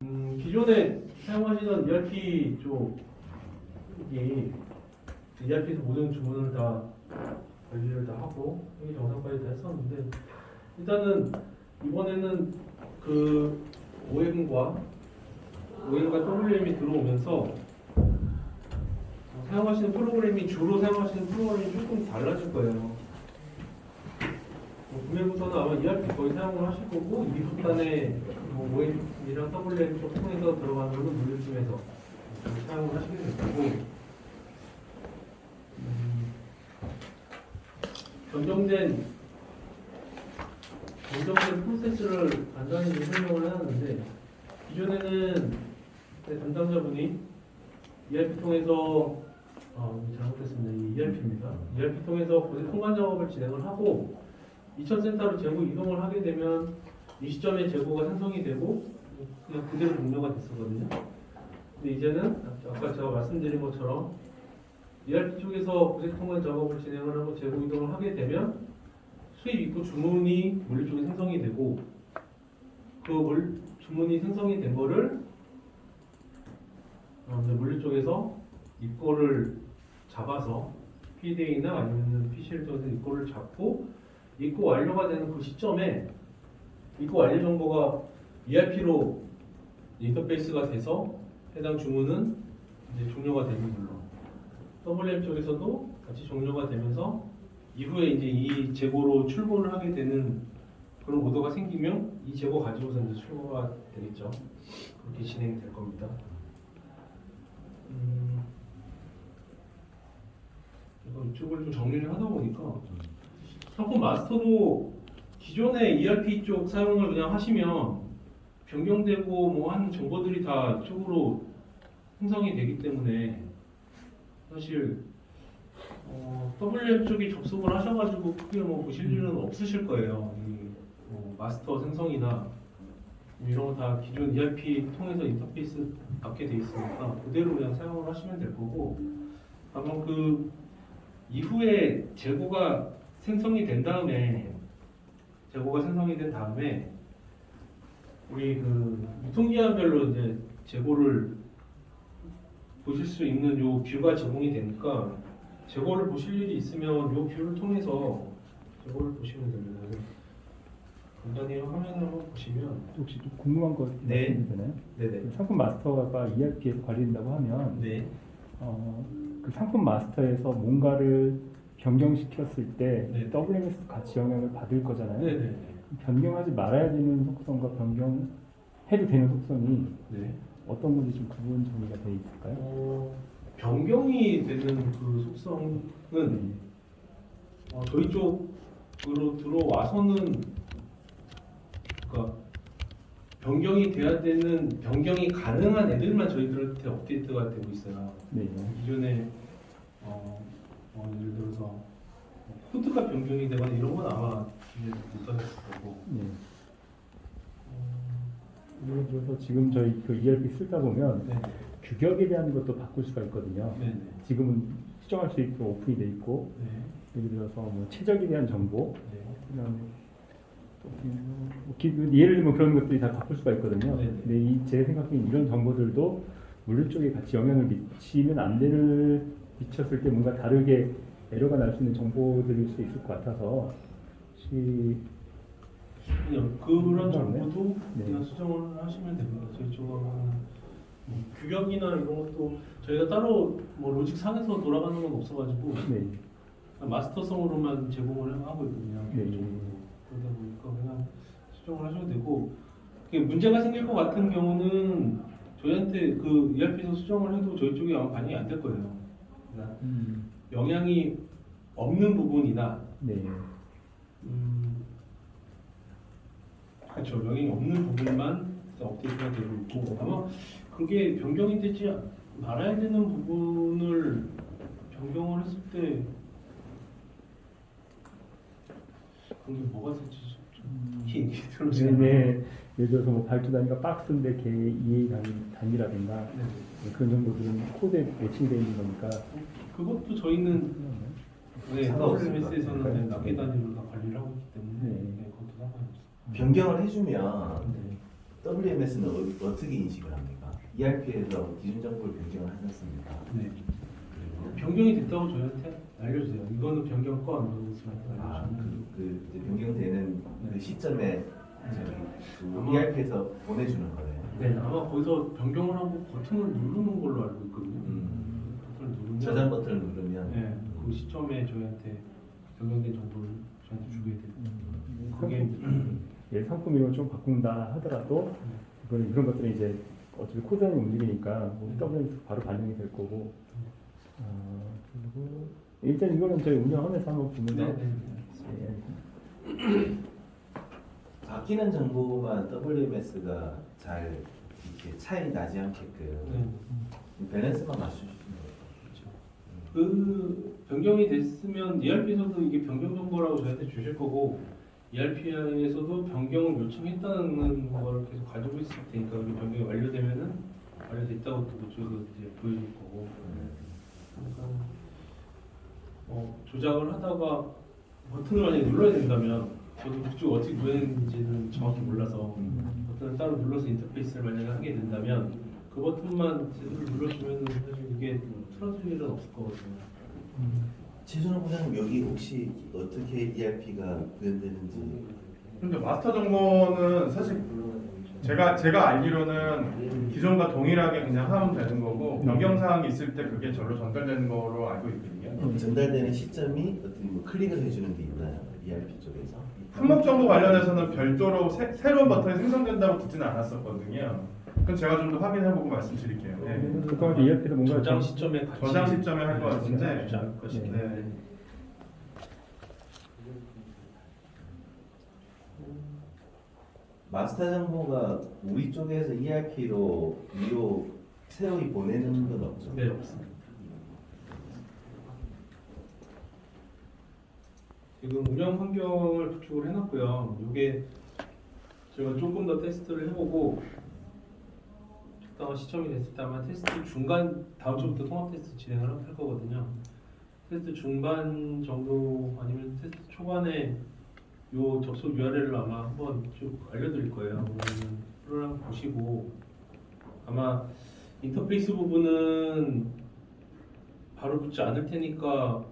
기존에 사용하시던 ERP 쪽이 ERP에서 모든 주문을 다 관리를 다 하고 회의 정상까지 다 했었는데, 일단은 이번에는 그 OM과 WM이 들어오면서 사용하시는 프로그램이, 주로 사용하시는 프로그램이 조금 달라질 거예요. 구매부서는 아마 ERP 거의 사용을 하실 거고, 이후단에 OM이랑 WM 쪽 통해서 들어가는 거는 물류팀에서 사용을 하시게 될 거고, 변경된 프로세스를 간단히 좀 설명을 하는데, 기존에는 담당자분이 ERP 통해서 잘못했습니다. 이 ERP입니다. ERP 통해서 고객 통관 작업을 진행을 하고 2000센터로 재고 이동을 하게 되면 이 시점에 재고가 생성이 되고 그냥 그대로 종료가 됐었거든요. 근데 이제는 아까 제가 말씀드린 것처럼 ERP 쪽에서 고객 통관 작업을 진행을 하고 재고 이동을 하게 되면 수입 입고 주문이 물류 쪽에 생성이 되고, 그 주문이 생성이 된 거를 물류 쪽에서 입고를 잡아서 PDA나 아니면 PC를 통해서 입고를 잡고, 입고 완료가 되는 그 시점에 입고 완료 정보가 ERP로 인터페이스가 돼서 해당 주문은 이제 종료가 되는 걸로, WM 쪽에서도 같이 종료가 되면서 이후에 이제 이 재고로 출고를 하게 되는 그런 오더가 생기면 이 재고 가지고서 이제 출고가 되겠죠. 그렇게 진행이 될 겁니다. 이쪽을 좀 정리를 하다 보니까 상품 마스터도 기존의 ERP 쪽 사용을 그냥 하시면 변경되고 뭐 하는 정보들이 다 이쪽으로 생성이 되기 때문에 사실 WM 쪽이 접속을 하셔가지고 크게 뭐 보실 일은 없으실 거예요. 마스터 생성이나 이런 거 다 기존 ERP 통해서 인터페이스 받게 돼 있으니까 그대로 그냥 사용을 하시면 될 거고, 다만 그 이후에 재고가 생성이 된 다음에 우리 그 유통기한별로 이제 재고를 보실 수 있는 요 뷰가 제공이 되니까 재고를 보실 일이 있으면 요 뷰를 통해서 재고를 보시면 됩니다. 간단히 화면을 한번 보시면 혹시 좀 궁금한 거 네. 말씀드리면 되나요? 네네. 상품 마스터가 ERP에서 관리된다고 하면 네. 그 상품 마스터에서 뭔가를 변경시켰을 때 네. WMS도 같이 영향을 받을 거잖아요. 네네. 변경하지 말아야 되는 속성과 변경해도 되는 속성이 네. 어떤 건지 좀 구분 정리가 돼 있을까요? 변경이 되는 그 속성은 저희 쪽으로 들어와서는, 그러니까 변경이 돼야 되는, 변경이 가능한 애들만 저희들한테 업데이트가 되고 있어요. 네. 기존에 예를 들어서 코드가 변경이 되거나 이런 건 아마 이제 못하셨을 거고. 네. 예를 들어서 지금 저희 그 ERP 쓰다 보면 네네. 규격에 대한 것도 바꿀 수가 있거든요. 네네. 지금은 수정할 수 있고 오픈이 돼 있고, 네. 예를 들어서 뭐 최적에 대한 정보, 네. 그다음에 또 예를 들면 그런 것들이 다 바꿀 수가 있거든요. 네네. 근데 제 생각엔 이런 정보들도 물류 쪽에 같이 영향을 미치면 안 되는, 미쳤을 때 뭔가 다르게 에러가 날 수 있는 정보들일 수 있을 것 같아서 혹시 그냥 그런 정보도 네. 그냥 수정을 하시면 됩니다. 저희 쪽은 규격이나 이런 것도 저희가 따로 뭐 로직 상에서 돌아가는 건 없어가지고 네. 마스터성으로만 제공을 하고 있거든요. 네. 그러다 보니까 그냥 수정을 하셔도 되고, 그게 문제가 생길 것 같은 경우는 저희한테 그 ERP에서 수정을 해도 저희 쪽이 아마 반영이 안 될 거예요. 그러니까 영향이 없는 부분이나 네. 그렇죠. 영향이 없는 부분만 업데이트가 되고 있고, 아마 그게 변경이 되지 말아야 되는 부분을 변경을 했을 때 그게 뭐가 될지 좀 얘기 들어보세요. 네. 예를 들어서 뭐 발주 단위가 박스인데 걔 EA 단위라든가 그런 정도들은 코드에 매칭되어 있는 거니까. 그것도 저희는 상관없습니다. WMS에서는 납기 단위로 다 관리를 하고 있기 때문에 네. 그것도 상관없어요. 변경을 해주면 네. WMS는 어떻게 인식을 합니까? ERP에서 기준 정보를 변경을 하셨습니까? 네. 변경이 됐다고 저희한테 알려주세요. 이거는 변경 거 아니고 알려주시면. 이제 변경되는 네. 그 시점에 저기 아마- ERP에서 보내주는 거예요. 네, 아마 거기서 변경을 하고 버튼을 누르는 걸로 알고 있거든요. 버튼을 누르면 저장 버튼을 누르면 네, 그 시점에 저희한테 변경된 정보를 저희한테 주게 돼요. 그게 예, 상품 이름을 좀 바꾼다 하더라도 이런 것들은 이제 어차피 코드 안에 움직이니까 뭐 WMS 바로 반영이 될 거고. 그리고 일단 이거는 저희 운영하면서 한번 보면서 네, 네. 예, 바뀌는 정보만 WMS가 잘 이렇게 차이 나지 않게끔 네. 밸런스만 맞춰주시면 돼요. 그렇죠. 그 변경이 됐으면 ERP에서도 이게 변경 정보라고 저희한테 주실 거고 ERP에서도 변경을 요청했다는 걸 계속 가지고 있을 테니까 그 변경이 완료되면은 완료됐다고 또 그쪽에서 이제 보여줄 거고 그러니까 조작을 하다가 버튼을 만약에 눌러야 된다면 저도 그쪽 어떻게 구했는지는 정확히 몰라서 버튼을 따로 눌러서 인터페이스를 만약에 하게 된다면 그 버튼만 제대로 눌러주면 사실 이게 틀어질 일은 없을 거거든요. 최준호 부장님 여기 혹시 어떻게 ERP가 구현되는지 근데 마스터 정보는 사실 제가 알기로는 기존과 동일하게 그냥 하면 되는 거고 변경 사항이 있을 때 그게 절로 전달되는 거로 알고 있거든요. 전달되는 시점이 어떻게 뭐 클릭을 해주는 게 있나요? ERP 쪽에서? 품목 정보 관련해서는 별도로 새로운 버튼이 생성된다고 듣지는 않았었거든요. 그건 제가 좀 더 확인해보고 말씀드릴게요. 네. 그동안 ERP에서 뭔가 저장 시점에 같이 저장 시점에 할 것 같은데. 주지 않을 것이긴 네. 한데 마스터 정보가 우리 쪽에서 ERP로 위로 새로이 보내는 건 없죠? 네, 없습니다. 지금 운영 환경을 구축을 해놨고요. 이게 제가 조금 더 테스트를 해보고 적당한 시점이 됐을 때 아마 테스트 중간 다음 주부터 통합 테스트 진행을 할 거거든요. 테스트 중반 정도 아니면 테스트 초반에 요 접속 URL을 아마 한번 쭉 알려드릴 거예요. 그러면 프로그램 보시고 아마 인터페이스 부분은 바로 붙지 않을 테니까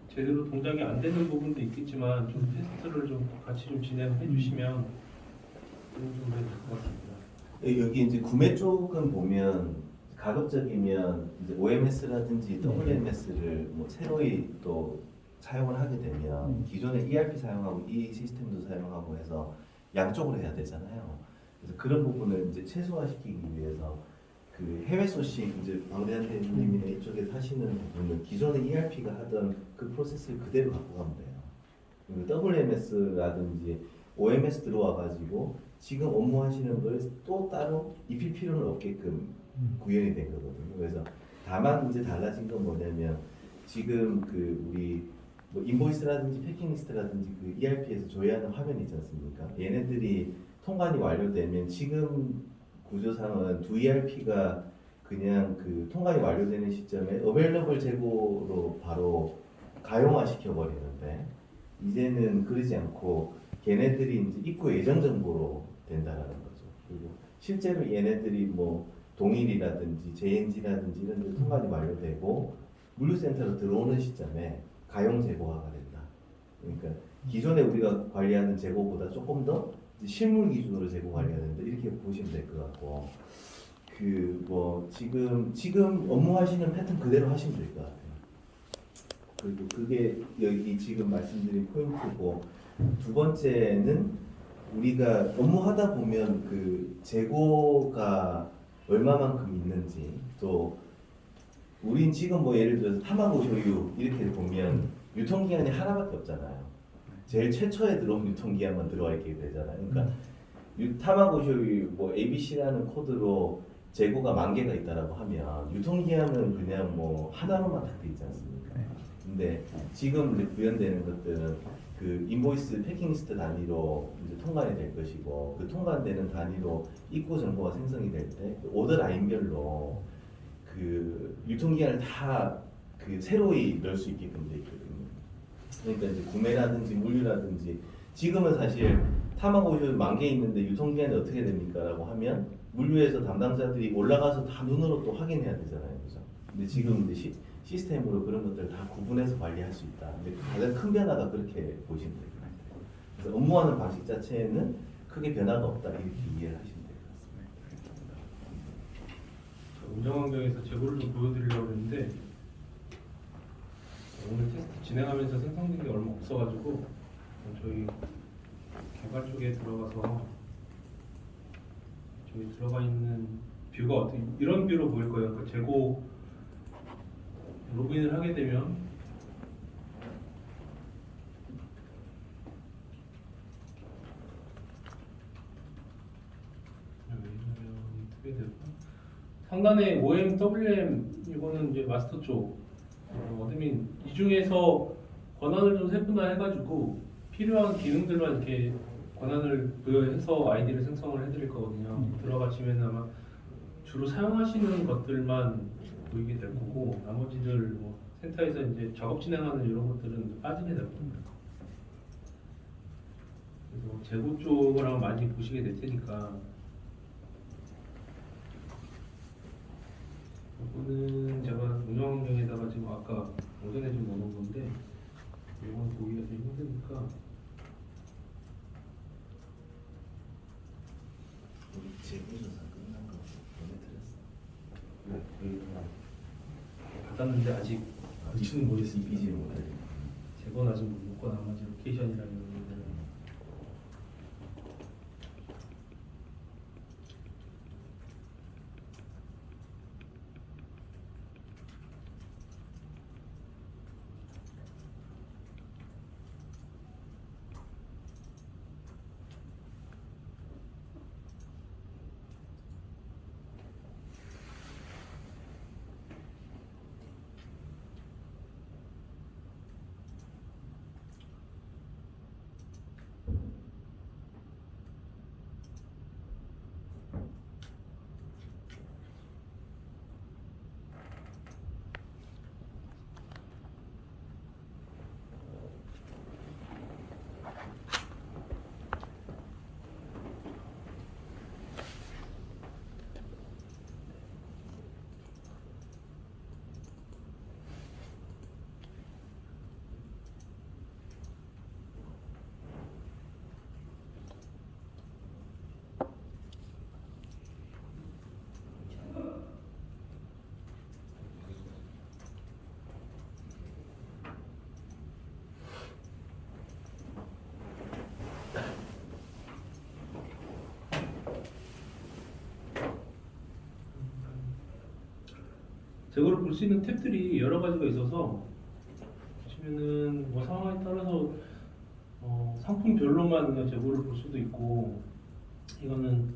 제대로 동작이 안 되는 부분도 있겠지만 좀 테스트를 좀 같이 좀 진행해 주시면 좀 될것 같습니다. 여기 이제 구매 쪽은 보면 가급적이면 이제 OMS라든지 WMS를 뭐 새로이 또 사용을 하게 되면 기존에 ERP 사용하고 이 시스템도 사용하고 해서 양쪽으로 해야 되잖아요. 그래서 그런 부분을 이제 최소화시키기 위해서 그 해외 소싱 이제 방대한 대표님이나 이쪽에서 하시는 부분은 기존에 ERP가 하던 그 프로세스를 그대로 갖고 가면 돼요. 그리고 WMS라든지 OMS 들어와 가지고 지금 업무하시는 걸 또 따로 입힐 필요는 없게끔 구현이 된 거거든요. 그래서 다만 이제 달라진 건 뭐냐면 지금 그 우리 뭐 인보이스라든지 패킹리스트라든지 그 ERP에서 조회하는 화면이 있지 않습니까? 얘네들이 통관이 완료되면 지금 구조상은 두 ERP가 그냥 그 통관이 완료되는 시점에 어베일러블 재고로 바로 가용화 시켜버리는데 이제는 그러지 않고 걔네들이 이제 입구 예정 정보로 된다라는 거죠. 그리고 실제로 얘네들이 뭐 동일이라든지 JNG라든지 이런 데 통관이 완료되고 물류센터로 들어오는 시점에 가용 재고화가 된다. 그러니까 기존에 우리가 관리하는 재고보다 조금 더 실물 기준으로 재고 관리해야 된다. 이렇게 보시면 될 것 같고 그 뭐 지금 업무하시는 패턴 그대로 하시면 될 것 같아요. 그리고 그게 여기 지금 말씀드린 포인트고 두 번째는 우리가 업무하다 보면 그 재고가 얼마만큼 있는지 또 우린 지금 뭐 예를 들어서 타마고쇼유 이렇게 보면 유통기한이 하나밖에 없잖아요. 제일 최초에 들어온 유통기한만 들어와 있게 되잖아요. 그러니까 타마고쇼유 뭐 ABC라는 코드로 재고가 10,000개가 있다라고 하면 유통기한은 그냥 뭐 하나로만 딱 돼 있지 않습니까? 근데 지금 이제 구현되는 것들은 그 인보이스 패킹리스트 단위로 이제 통관이 될 것이고 그 통관되는 단위로 입고 정보가 생성이 될 때 오더 라인별로 그 유통기한을 다 그 새로이 넣을 수 있게끔 돼 있거든요. 그러니까 이제 구매라든지 물류라든지 지금은 사실 사망 고지서 10,000개 있는데 유통기한이 어떻게 됩니까? 라고 하면 물류에서 담당자들이 올라가서 다 눈으로 또 확인해야 되잖아요. 그죠? 근데 지금 이제 시스템으로 그런 것들을 다 구분해서 관리할 수 있다. 근데 가장 큰 변화가 그렇게 보시면 될 것 같아요. 그래서 업무하는 방식 자체에는 크게 변화가 없다. 이렇게 이해를 하시면 될 것 같습니다. 운영 환경에서 재고를 좀 보여드리려고 했는데 오늘 테스트 진행하면서 생성된 게 얼마 없어가지고 저희 개발 쪽에 들어가서 저기 들어가 있는 뷰가 어떻게 이런 뷰로 보일 거예요. 그러니까 재고 로그인을 하게 되면 어떻게 될까? 상단에 OM, WM 이거는 이제 마스터 쪽 어드민 이 중에서 권한을 좀 세분화해가지고 필요한 기능들만 이렇게 권한을 부여해서 아이디를 생성을 해드릴 거거든요. 들어가시면 아마 주로 사용하시는 것들만 보이게 될 거고 나머지들 뭐 센터에서 이제 작업 진행하는 이런 것들은 빠지게 될 겁니다. 그래서 재고 쪽을 아마 많이 보시게 될 테니까 이거는 제가 운영 환경에다가 지금 아까 오전에 좀 넣어놓은 건데 이건 보기가 좀 힘드니까 우리 재고조사 끝난 거 보내드렸어. 받았는데 아직 위치는 모르겠어요. 이비지를 못해. 재고는 아직 못 먹고 나머지 로케이션이라는 부분들은 재고를 볼 수 있는 탭들이 여러 가지가 있어서 보시면은 뭐 상황에 따라서 상품별로만 그냥 재고를 볼 수도 있고 이거는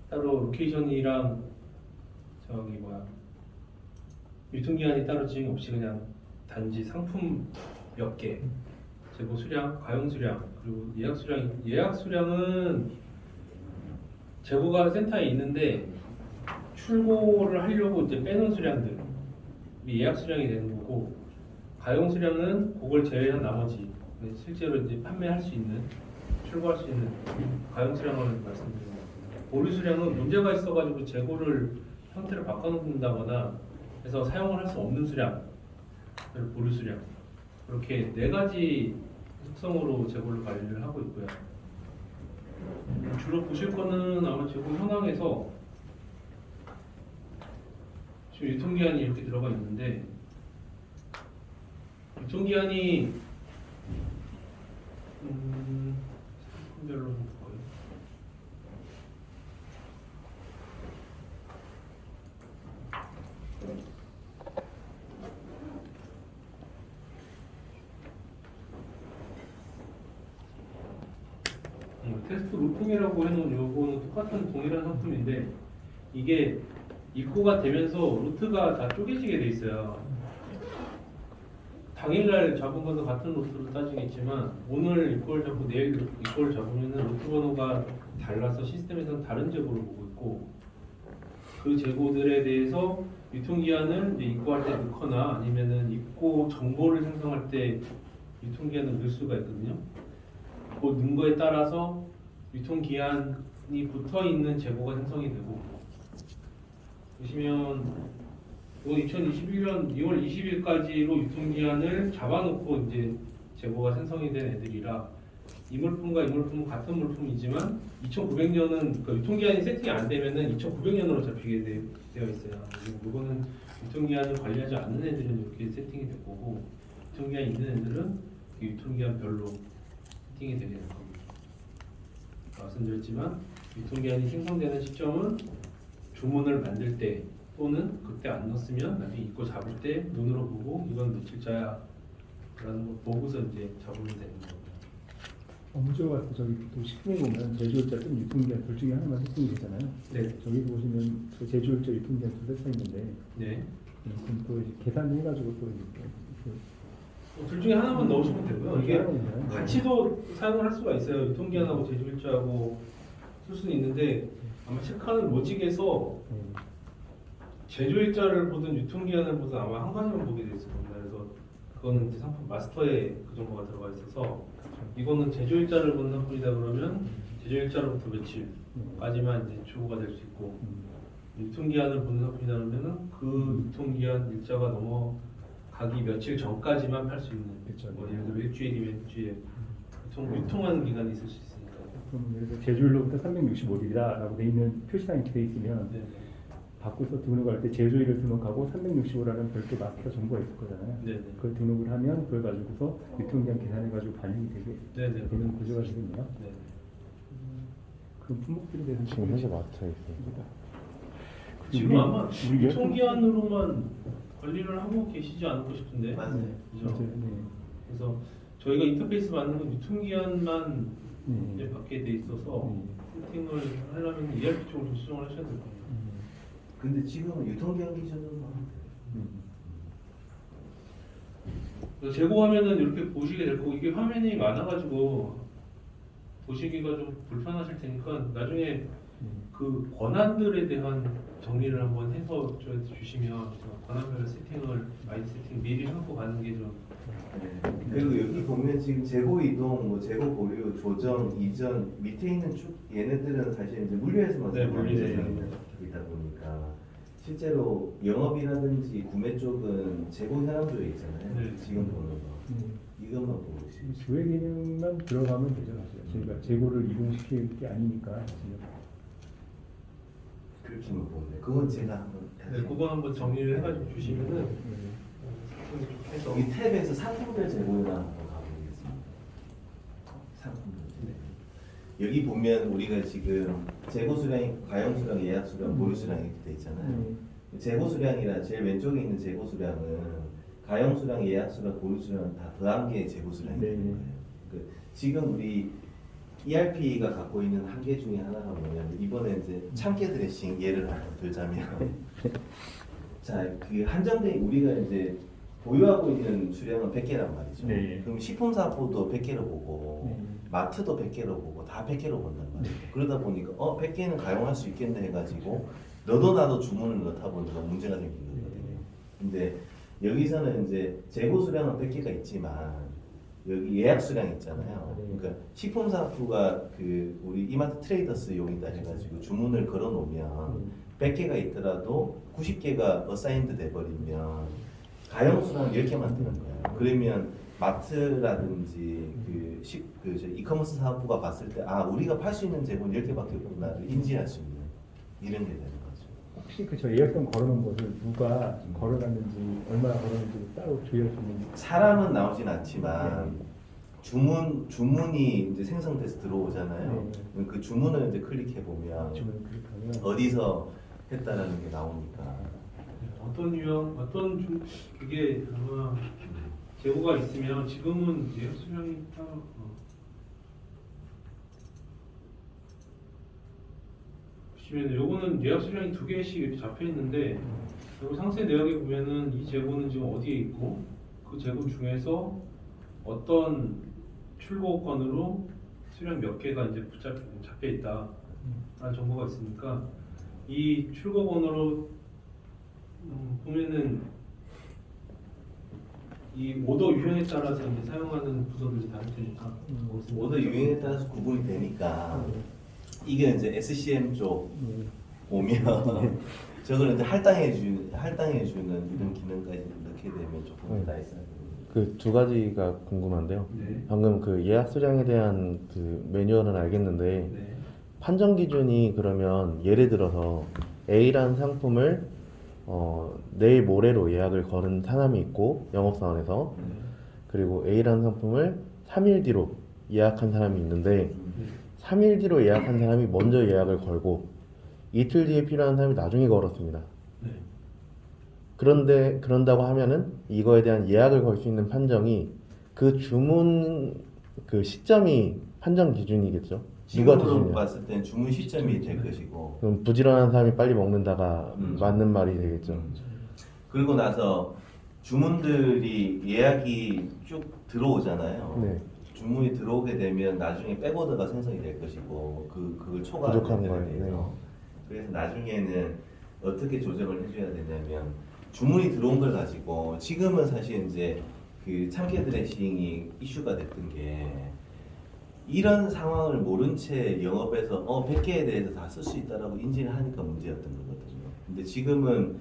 따로 로케이션이랑 저기 뭐야 유통기한이 따로 지정이 없이 그냥 단지 상품 몇 개, 재고 수량, 가용 수량 그리고 예약 수량. 예약 수량은 재고가 센터에 있는데 출고를 하려고 이제 빼놓은 수량들 예약 수량이 되는 거고 가용 수량은 그걸 제외한 나머지 실제로 이제 판매할 수 있는 출고할 수 있는 가용 수량을 말씀드립니다. 보류 수량은 문제가 있어가지고 재고를 형태를 바꿔놓는다거나 해서 사용을 할 수 없는 수량, 보류 수량 이렇게 네 가지 특성으로 재고를 관리를 하고 있고요. 주로 보실 거는 아마 재고 현황에서 지금 유통기한이 이렇게 들어가 있는데 유통기한이 상품별로 볼까요? 테스트 루팅이라고 해놓은 요거는 똑같은 동일한 상품인데 이게 입고가 되면서 루트가 다 쪼개지게 돼 있어요. 당일날 잡은 것도 같은 루트로 따지겠지만 오늘 입고를 잡고 내일 입고를 잡으면 루트 번호가 달라서 시스템에서는 다른 재고를 보고 있고 그 재고들에 대해서 유통기한을 이제 입고할 때 넣거나 아니면은 입고 정보를 생성할 때 유통기한을 넣을 수가 있거든요. 그 능거에 따라서 유통기한이 붙어 있는 재고가 생성이 되고 보시면 2021년 2월 20일까지로 유통기한을 잡아놓고 이제 재고가 생성이 된 애들이라 이 물품과 이 물품은 같은 물품이지만 2,900년은 그 유통기한이 세팅이 안 되면은 2,900년으로 잡히게 되어 있어요. 이거는 유통기한을 관리하지 않는 애들은 이렇게 세팅이 될 거고 유통기한 있는 애들은 유통기한별로 세팅이 되게 될 겁니다. 말씀드렸지만 유통기한이 생성되는 시점은 주문을 만들 때 또는 그때 안 넣었으면 나중에 입고 잡을 때 눈으로 보고 이건 며칠자야 라는 거 보고서 이제 잡으면 되는 거예요. 업무조 같은 저기 또 식품에 보면 제조일자 또는 유통기한 둘 중에 하나만 세팅이 되잖아요. 네. 저기 보시면 저 제조일자 유통기한 둘 다 차 있는데 네. 그럼 또 이제 계산해가지고 또 이렇게 둘 중에 하나만 넣으시면 되고요. 이게 하나만 같이도 사용을 할 수가 있어요. 유통기한하고 제조일자하고 쓸 수는 있는데 아마 체크하는 로직에서 제조일자를 보든 유통기한을 보든 아마 한 가지만 보게 돼 있을 겁니다. 그래서 그거는 이제 상품 마스터에 그 정보가 들어가 있어서 이거는 제조일자를 본 상품이다 그러면 제조일자로부터 며칠까지만 이제 추구가 될 수 있고 유통기한을 본 상품이다 그러면은 그 유통기한 일자가 넘어가기 며칠 전까지만 팔 수 있는 그렇죠. 뭐 예를 들어 일주일이면 일주일 유통하는 기간이 있을 수 있으니까. 그럼 그래서 제조일로부터 365일이다라고 돼 있는 표시상이 돼 있으면 네. 바꿔서 등록할 때 제조일을 등록하고 365라는 별도 마스터 정보가 있을 거잖아요. 네. 그걸 등록을 하면 그걸 가지고서 유통기한 계산해가지고 반영이 되게 네. 되는 구조가 되겠네요. 네. 그럼 품목들에 대해서 지금 현재 마트에 있습니다. 지금 아마 우리 유통기한으로만 관리를 하고 계시지 않을까 싶은데. 맞아요. 그죠? 네. 그래서 저희가 인터페이스 만드는 건 유통기한만 네. 이제 받게 돼 있어서 세팅을 하려면 ERP 쪽으로 좀 수정을 하셔야 될 겁니다. 근데 지금은 유통기한 기준은 그래서 재고 화면은 이렇게 보시게 될 거고 이게 화면이 많아가지고 보시기가 좀 불편하실 테니까 나중에 그 권한들에 대한 정리를 한번 해서 저희한테 주시면 권한별 세팅을 아이디 세팅 미리 해놓고 가는 게 좀 그리고 여기 보면 지금 재고 이동, 뭐 재고 보류, 조정, 이전 밑에 있는 쭉 얘네들은 사실 이제 물류에서만 네, 물류에서. 이다 보니까 실제로 영업이라든지 구매 쪽은 재고 현황조에 있잖아요. 네. 지금 보는 거 이것만 보고 있어요. 주의 기능만 들어가면 되죠. 사실. 저희가 재고를 이동시킬 게 아니니까 지금. 그렇게만 보면 돼. 그건 제가 한번 네, 그거 한번 정리를 해가지고 주시면은 네. 좀 해서 이 탭에서 상품별 재고나 한번 가보겠습니다. 상품별 재고. 여기 보면 우리가 지금 재고 수량이 가용 수량, 예약 수량, 보유 수량 이렇게 돼 있잖아요. 재고 수량이라 제일 왼쪽에 있는 재고 수량은 가용 수량, 예약 수량, 보유 수량 다 더한 게 재고 수량이 네. 되는 거예요. 그 지금 우리 ERP가 갖고 있는 한계 중에 하나가 뭐냐면 이번에 이제 참깨 드레싱 예를 한번 들자면 자, 그 한정된 우리가 이제 보유하고 있는 수량은 100개란 말이죠. 네. 그럼 식품사포도 100개로 보고 네. 마트도 100개로 보고 다 100개로 본단 말이에요. 그러다 보니까 100개는 가용할 수 있겠네 해가지고 너도 나도 주문을 넣다 보니까 문제가 생긴 거거든요. 근데 여기서는 이제 재고 수량은 100개가 있지만 여기 예약 수량 있잖아요. 그러니까 식품사포가 그 우리 이마트 트레이더스 용이다 해가지고 주문을 걸어놓으면 100개가 있더라도 90개가 어사인드 돼버리면 가용 수량 10개만 되는 거예요. 그러면 마트라든지 저 이커머스 사업부가 봤을 때 우리가 팔 수 있는 재고는 10개밖에 없구나를 인지할 수 있는 이런 게 되는 거죠. 혹시 그 저 예약성 걸어놓은 것을 누가 걸어놨는지 얼마나 걸어놨는지 따로 조회할 수 있는지 사람은 나오진 않지만 주문이 이제 생성돼서 들어오잖아요. 그 주문을 이제 클릭해 보면 주문을 클릭하면 어디서 했다라는 게 나오니까. 어떤 유형, 이게 아마 재고가 있으면 지금은 예약 수량이 따로 보시면 요거는 예약 수량이 2개씩 이렇게 잡혀 있는데 여기 상세 내역에 보면은 이 재고는 지금 어디에 있고 그 재고 중에서 어떤 출고건으로 수량 몇 개가 이제 잡혀 있다라는 정보가 있으니까 이 출고번호로 보면은 이 오더 유형에 따라서 이제 사용하는 부서들이 다를 테니까 오더 유형에 따라서 구분이 되니까 이게 이제 SCM 쪽 오면 저걸 이제 할당해주는 이런 기능까지 넣게 되면 조금 나이스하게. 그 두 가지가 궁금한데요. 네. 방금 그 예약 수량에 대한 그 매뉴얼은 알겠는데 네. 판정 기준이 그러면 예를 들어서 A라는 상품을 내일 모레로 예약을 거는 사람이 있고 영업사원에서 그리고 A라는 상품을 3일 뒤로 예약한 사람이 있는데 3일 뒤로 예약한 사람이 먼저 예약을 걸고 이틀 뒤에 필요한 사람이 나중에 걸었습니다. 네. 그런다고 하면은 이거에 대한 예약을 걸 수 있는 판정이 그 주문 그 시점이 판정 기준이겠죠. 누가 지금으로 대주냐? 봤을 땐 주문 시점이 될 것이고 그럼 부지런한 사람이 빨리 먹는다가 맞는 말이 되겠죠. 그리고 나서 주문들이 예약이 쭉 들어오잖아요. 네. 주문이 들어오게 되면 나중에 백오더가 생성이 될 것이고 그걸 초과하는 부족한 데에 거예요. 대해서 그래서 나중에는 어떻게 조정을 해줘야 되냐면 주문이 들어온 걸 가지고 지금은 사실 이제 그 참깨 드레싱이 이슈가 됐던 게 이런 상황을 모른 채 영업에서 100개에 대해서 다 쓸 수 있다라고 인지를 하니까 문제였던 거거든요. 근데 지금은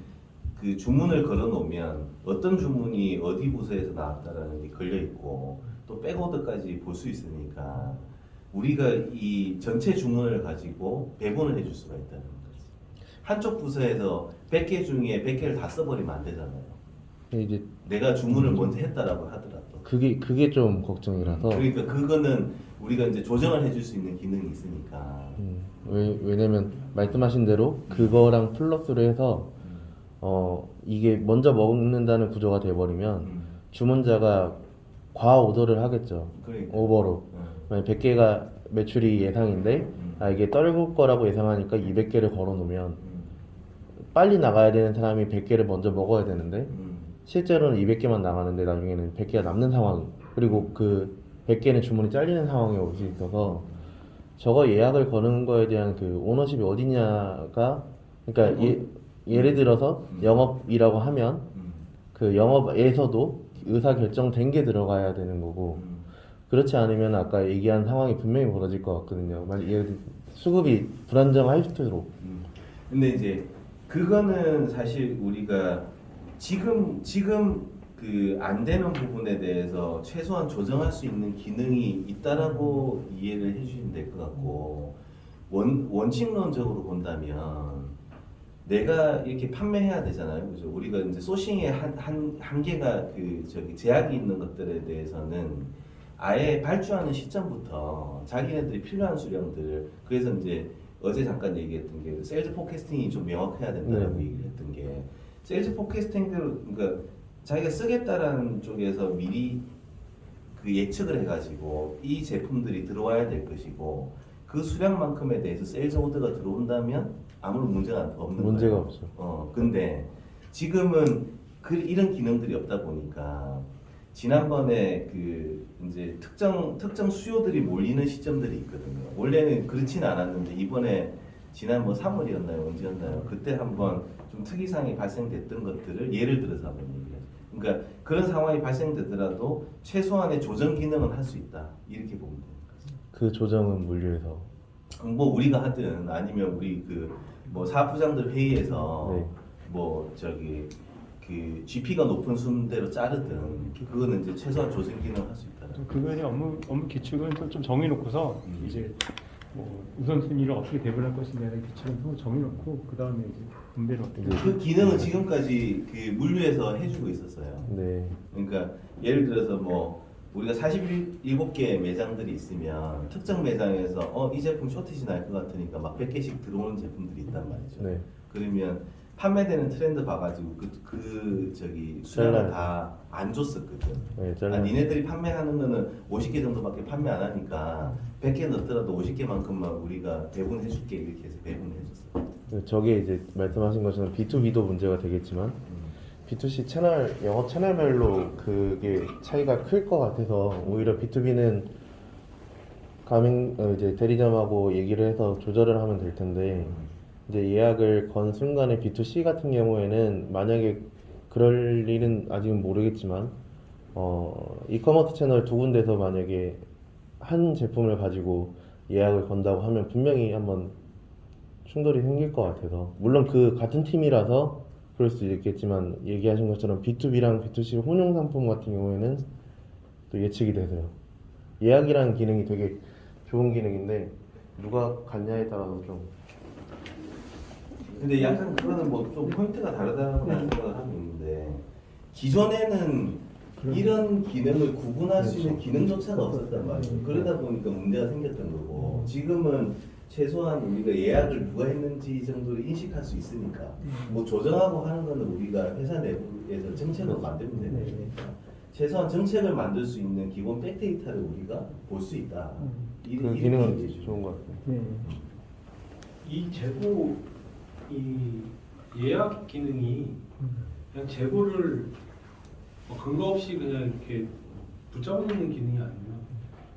그 주문을 걸어 놓으면 어떤 주문이 어디 부서에서 나왔다라는 게 걸려 있고 또 백오더까지 볼 수 있으니까 우리가 이 전체 주문을 가지고 배분을 해줄 수가 있다는 거지. 한쪽 부서에서 100개 중에 100개를 다 써버리면 안 되잖아요. 이제 내가 주문을 먼저 했다라고 하더라도. 그게 좀 걱정이라서 그러니까 그거는 우리가 이제 조정을 해줄 수 있는 기능이 있으니까. 왜냐면 말씀하신 대로 그거랑 플러스로 해서 이게 먼저 먹는다는 구조가 돼버리면 주문자가 과 오더를 하겠죠. 그러니까. 오버로. 만약 100개가 매출이 예상인데 이게 떨굴 거라고 예상하니까 200개를 걸어 놓으면 빨리 나가야 되는 사람이 100개를 먼저 먹어야 되는데 실제로는 200개만 나가는데 나중에는 100개가 남는 상황 그리고 그 100개는 주문이 잘리는 상황이 올 수 있어서 저거 예약을 거는 거에 대한 그 오너십이 어디냐가 그러니까 예를 들어서 영업이라고 하면 그 영업에서도 의사 결정된 게 들어가야 되는 거고 그렇지 않으면 아까 얘기한 상황이 분명히 벌어질 것 같거든요. 만약 예를 들어 수급이 불안정할수록 근데 이제 그거는 사실 우리가 지금 그 안 되는 부분에 대해서 최소한 조정할 수 있는 기능이 있다라고 이해를 해주시면 될 것 같고 원칙론적으로 본다면 내가 이렇게 판매해야 되잖아요, 그죠? 우리가 이제 소싱의 한계가 제약이 있는 것들에 대해서는 아예 발주하는 시점부터 자기네들이 필요한 수량들 그래서 이제 어제 잠깐 얘기했던 게 세일즈 포캐스팅이 좀 명확해야 된다라고 얘기를 했던 게 세일즈 포캐스팅대로 그러니까 자기가 쓰겠다라는 쪽에서 미리 그 예측을 해가지고 이 제품들이 들어와야 될 것이고 그 수량만큼에 대해서 세일즈 오더가 들어온다면 아무런 문제가 없는 문제가 거예요. 없죠. 근데 지금은 이런 기능들이 없다 보니까 지난번에 그 이제 특정 수요들이 몰리는 시점들이 있거든요. 원래는 그렇지는 않았는데 이번에 지난 3월이었나요? 언제였나요? 그때 한번 좀 특이사항이 발생됐던 것들을 예를 들어서 한번 얘기해요. 그러니까 그런 상황이 발생되더라도 최소한의 조정 기능은 할 수 있다. 이렇게 보면 돼요. 그 조정은 물류에서 뭐 우리가 하든 아니면 우리 뭐 사업부장들 회의에서 네. 그 GP가 높은 순대로 자르든 그거는 이제 최소한 조정 기능을 할 수 있다. 그거에 대한 업무 규칙은 좀 정해놓고서 이제 뭐 우선순위를 어떻게 배분할 것이냐의 규칙은 또 정해놓고 그 다음에 이제 분배를 어떻게 그 기능은 지금까지 그 물류에서 해주고 있었어요. 네. 그러니까 예를 들어서 뭐 우리가 47개 매장들이 있으면 특정 매장에서 이 제품 쇼티지 날 것 같으니까 막 100개씩 들어오는 제품들이 있단 말이죠. 네. 그러면 판매되는 트렌드 봐가지고 수량을 잘라요. 다 안 줬었거든. 네, 잘라요. 니네들이 판매하는 거는 50개 정도밖에 판매 안 하니까 100개 넣더라도 50개만큼만 우리가 배분해줄게 이렇게 해서 배분해줬어. 저게 이제 말씀하신 것처럼 B2B도 문제가 되겠지만 B2C 영업 채널별로 그게 차이가 클 것 같아서 오히려 B2B는 이제 대리점하고 얘기를 해서 조절을 하면 될 텐데 이제 예약을 건 순간에 B2C 같은 경우에는 만약에 그럴 일은 아직은 모르겠지만 이커머스 채널 두 군데서 만약에 한 제품을 가지고 예약을 건다고 하면 분명히 한번 충돌이 생길 것 같아서, 물론 그 같은 팀이라서 그럴 수도 있겠지만 얘기하신 것처럼 B2B랑 B2C 혼용 상품 같은 경우에는 또 예측이 되세요. 예약이라는 기능이 되게 좋은 기능인데 누가 갖냐에 따라서 좀. 근데 약간 그거는 뭐 좀 포인트가 다르다고 나는 생각을 하고 있는데, 기존에는 이런 기능을 구분할 수 있는 기능조차가 없었단 말이에요. 그러다 보니까 문제가 생겼던 거고, 지금은 최소한 우리가 예약을 누가 했는지 정도를 인식할 수 있으니까, 뭐 조정하고 하는 거는 우리가 회사 내부에서 정책을 만들면 되는 거니까, 최소한 정책을 만들 수 있는 기본 백데이터를 우리가 볼 수 있다. 그 이런 기능은 얘기죠. 좋은 것 같아요. 네. 이 재고 이 예약 기능이 그냥 재고를 뭐 근거 없이 그냥 이렇게 붙잡아놓는 기능이 아니라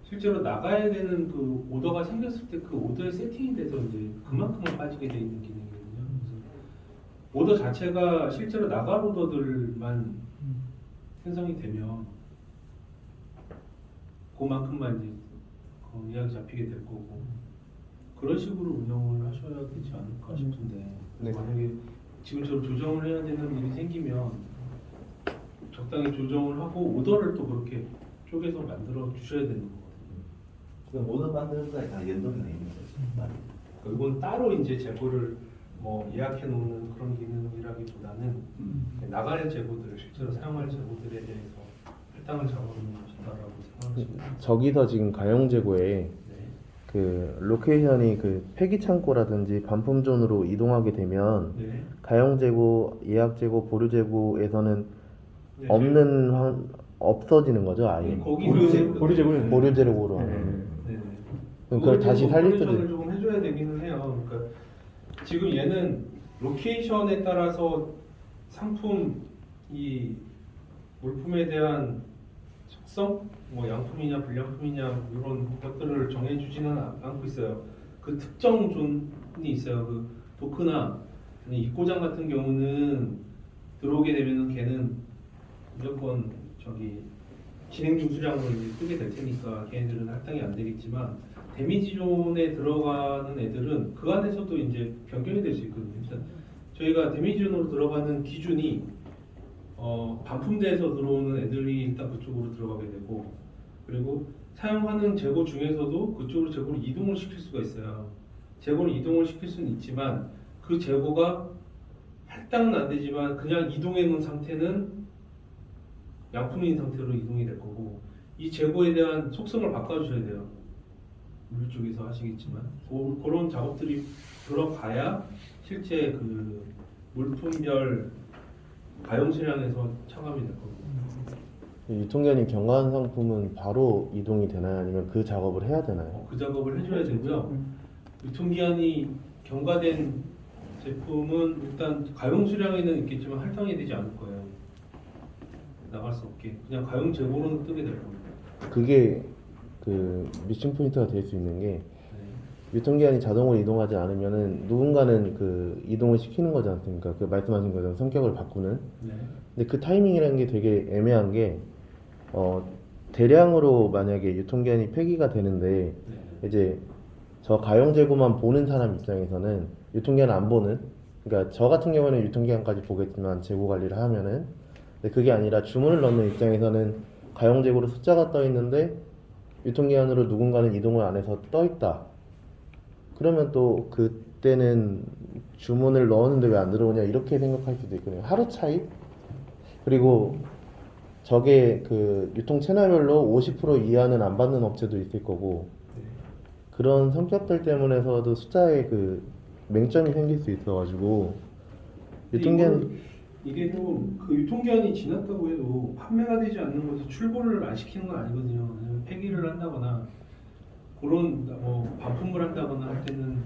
실제로 나가야 되는 그 오더가 생겼을 때 그 오더에 세팅이 돼서 이제 그만큼만 빠지게 돼 있는 기능이거든요. 그래서 오더 자체가 실제로 나갈 오더들만 생성이 되면 그만큼만 이제 예약이 잡히게 될 거고, 그런 식으로 운영을 하셔야 되지 않을까 싶은데, 네. 만약에 지금처럼 조정을 해야 되는 일이 생기면 적당히 조정을 하고 오더를 또 그렇게 쪼개서 만들어 주셔야 되는 거거든요. 그럼 오더 만드는 거에 다 연동이 돼 있는 거죠. 그건 따로 이제 재고를 뭐 예약해 놓는 그런 기능이라기보다는 나갈 재고들, 실제로 사용할 재고들에 대해서 할당을 잡아놓는 것이다라고 생각하시면 저기서 지금 가용재고에 네. 그 로케이션이 그 폐기 창고라든지 반품 존으로 이동하게 되면 네. 가용재고, 예약재고, 보류재고에서는 네. 없어지는 거죠, 아예. 보류재고는 보류재고로 네. 하면. 네. 그럼 그걸 다시 살릴 수도 오퍼레이션을 조금 해줘야 되기는 해요. 그러니까 지금 얘는 로케이션에 따라서 상품 이 물품에 대한 속성, 뭐 양품이냐 불량품이냐 이런 것들을 정해주지는 않고 있어요. 그 특정 존이 있어요. 그 도크나 입고장 같은 경우는 들어오게 되면은 걔는 무조건 저기 진행 중 수량으로 이제 뜨게 될 테니까 걔네들은 할당이 안 되겠지만, 데미지 존에 들어가는 애들은 그 안에서도 이제 변경이 될 수 있거든요. 일단 저희가 데미지 존으로 들어가는 기준이 반품대에서 들어오는 애들이 일단 그쪽으로 들어가게 되고, 그리고 사용하는 재고 중에서도 그쪽으로 재고를 이동을 시킬 수가 있어요. 재고를 이동을 시킬 수는 있지만 그 재고가 할당은 안 되지만 그냥 이동해 놓은 상태는 양품인 상태로 이동이 될 거고, 이 재고에 대한 속성을 바꿔주셔야 돼요. 물 쪽에서 하시겠지만 그런 작업들이 들어가야 실제 그 물품별 가용 수량에서 차감이 될 거고. 유통기한이 경과한 상품은 바로 이동이 되나요? 아니면 그 작업을 해야 되나요? 그 작업을 해줘야 되고요. 유통기한이 경과된 제품은 일단 가용 수량에는 있겠지만 할당이 되지 않을 거예요. 나갈 수 없게 그냥 가용 재고로는 뜨게 될 겁니다. 그게 그 미션 포인트가 될 수 있는 게, 네. 유통기한이 자동으로 이동하지 않으면은 누군가는 그 이동을 시키는 거지 않습니까? 그 말씀하신 것처럼 성격을 바꾸는. 네. 근데 그 타이밍이라는 게 되게 애매한 게, 대량으로 만약에 유통기한이 폐기가 되는데 네. 이제 저 가용 재고만 보는 사람 입장에서는 유통기한 안 보는, 그러니까 저 같은 경우는 유통기한까지 보겠지만 재고 관리를 하면은, 근데 그게 아니라 주문을 넣는 입장에서는 가용 재고로 숫자가 떠 있는데 유통기한으로 누군가는 이동을 안 해서 떠 있다. 그러면 또 그때는 주문을 넣었는데 왜 안 들어오냐 이렇게 생각할 수도 있거든요. 하루 차이? 그리고 저게 그 유통 채널별로 50% 이하는 안 받는 업체도 있을 거고, 네. 그런 성격들 때문에서도 숫자에 그 맹점이 생길 수 있어가지고 유통기한. 이게 또 그 유통기한이 지났다고 해도 판매가 되지 않는 것이 출고를 안 시키는 건 아니거든요. 왜냐면 폐기를 한다거나 그런 뭐 반품을 한다거나 할 때는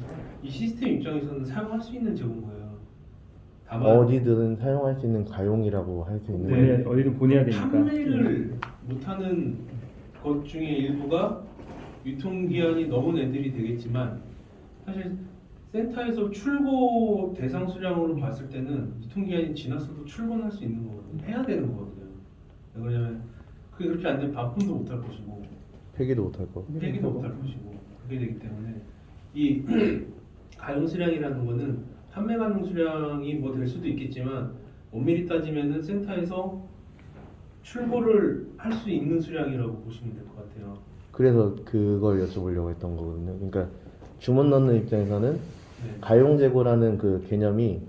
이 시스템 입장에서는 사용할 수 있는 재고인 거예요. 다만 어디든 사용할 수 있는 가용이라고 할 수 있는. 네. 어디든 보내야 되니까. 판매를 못하는 것 중에 일부가 유통기한이 넘은 애들이 되겠지만, 사실 센터에서 출고 대상 수량으로 봤을 때는 유통기한이 지났어도 출고할 수 있는 거거든요. 해야 되는 거거든요. 왜냐면 그게 그렇게 안 되면 반품도 못 할 것이고 폐기도 못할 거. 폐기도 못 할 것이고 그렇게 되기 때문에 이 가용 수량이라는 거는 판매 가능 수량이 뭐 될 수도 있겠지만 엄밀히 따지면은 센터에서 출고를 할 수 있는 수량이라고 보시면 될 것 같아요. 그래서 그걸 여쭤보려고 했던 거거든요. 그러니까 주문 넣는 입장에서는 네. 가용 재고라는 그 개념이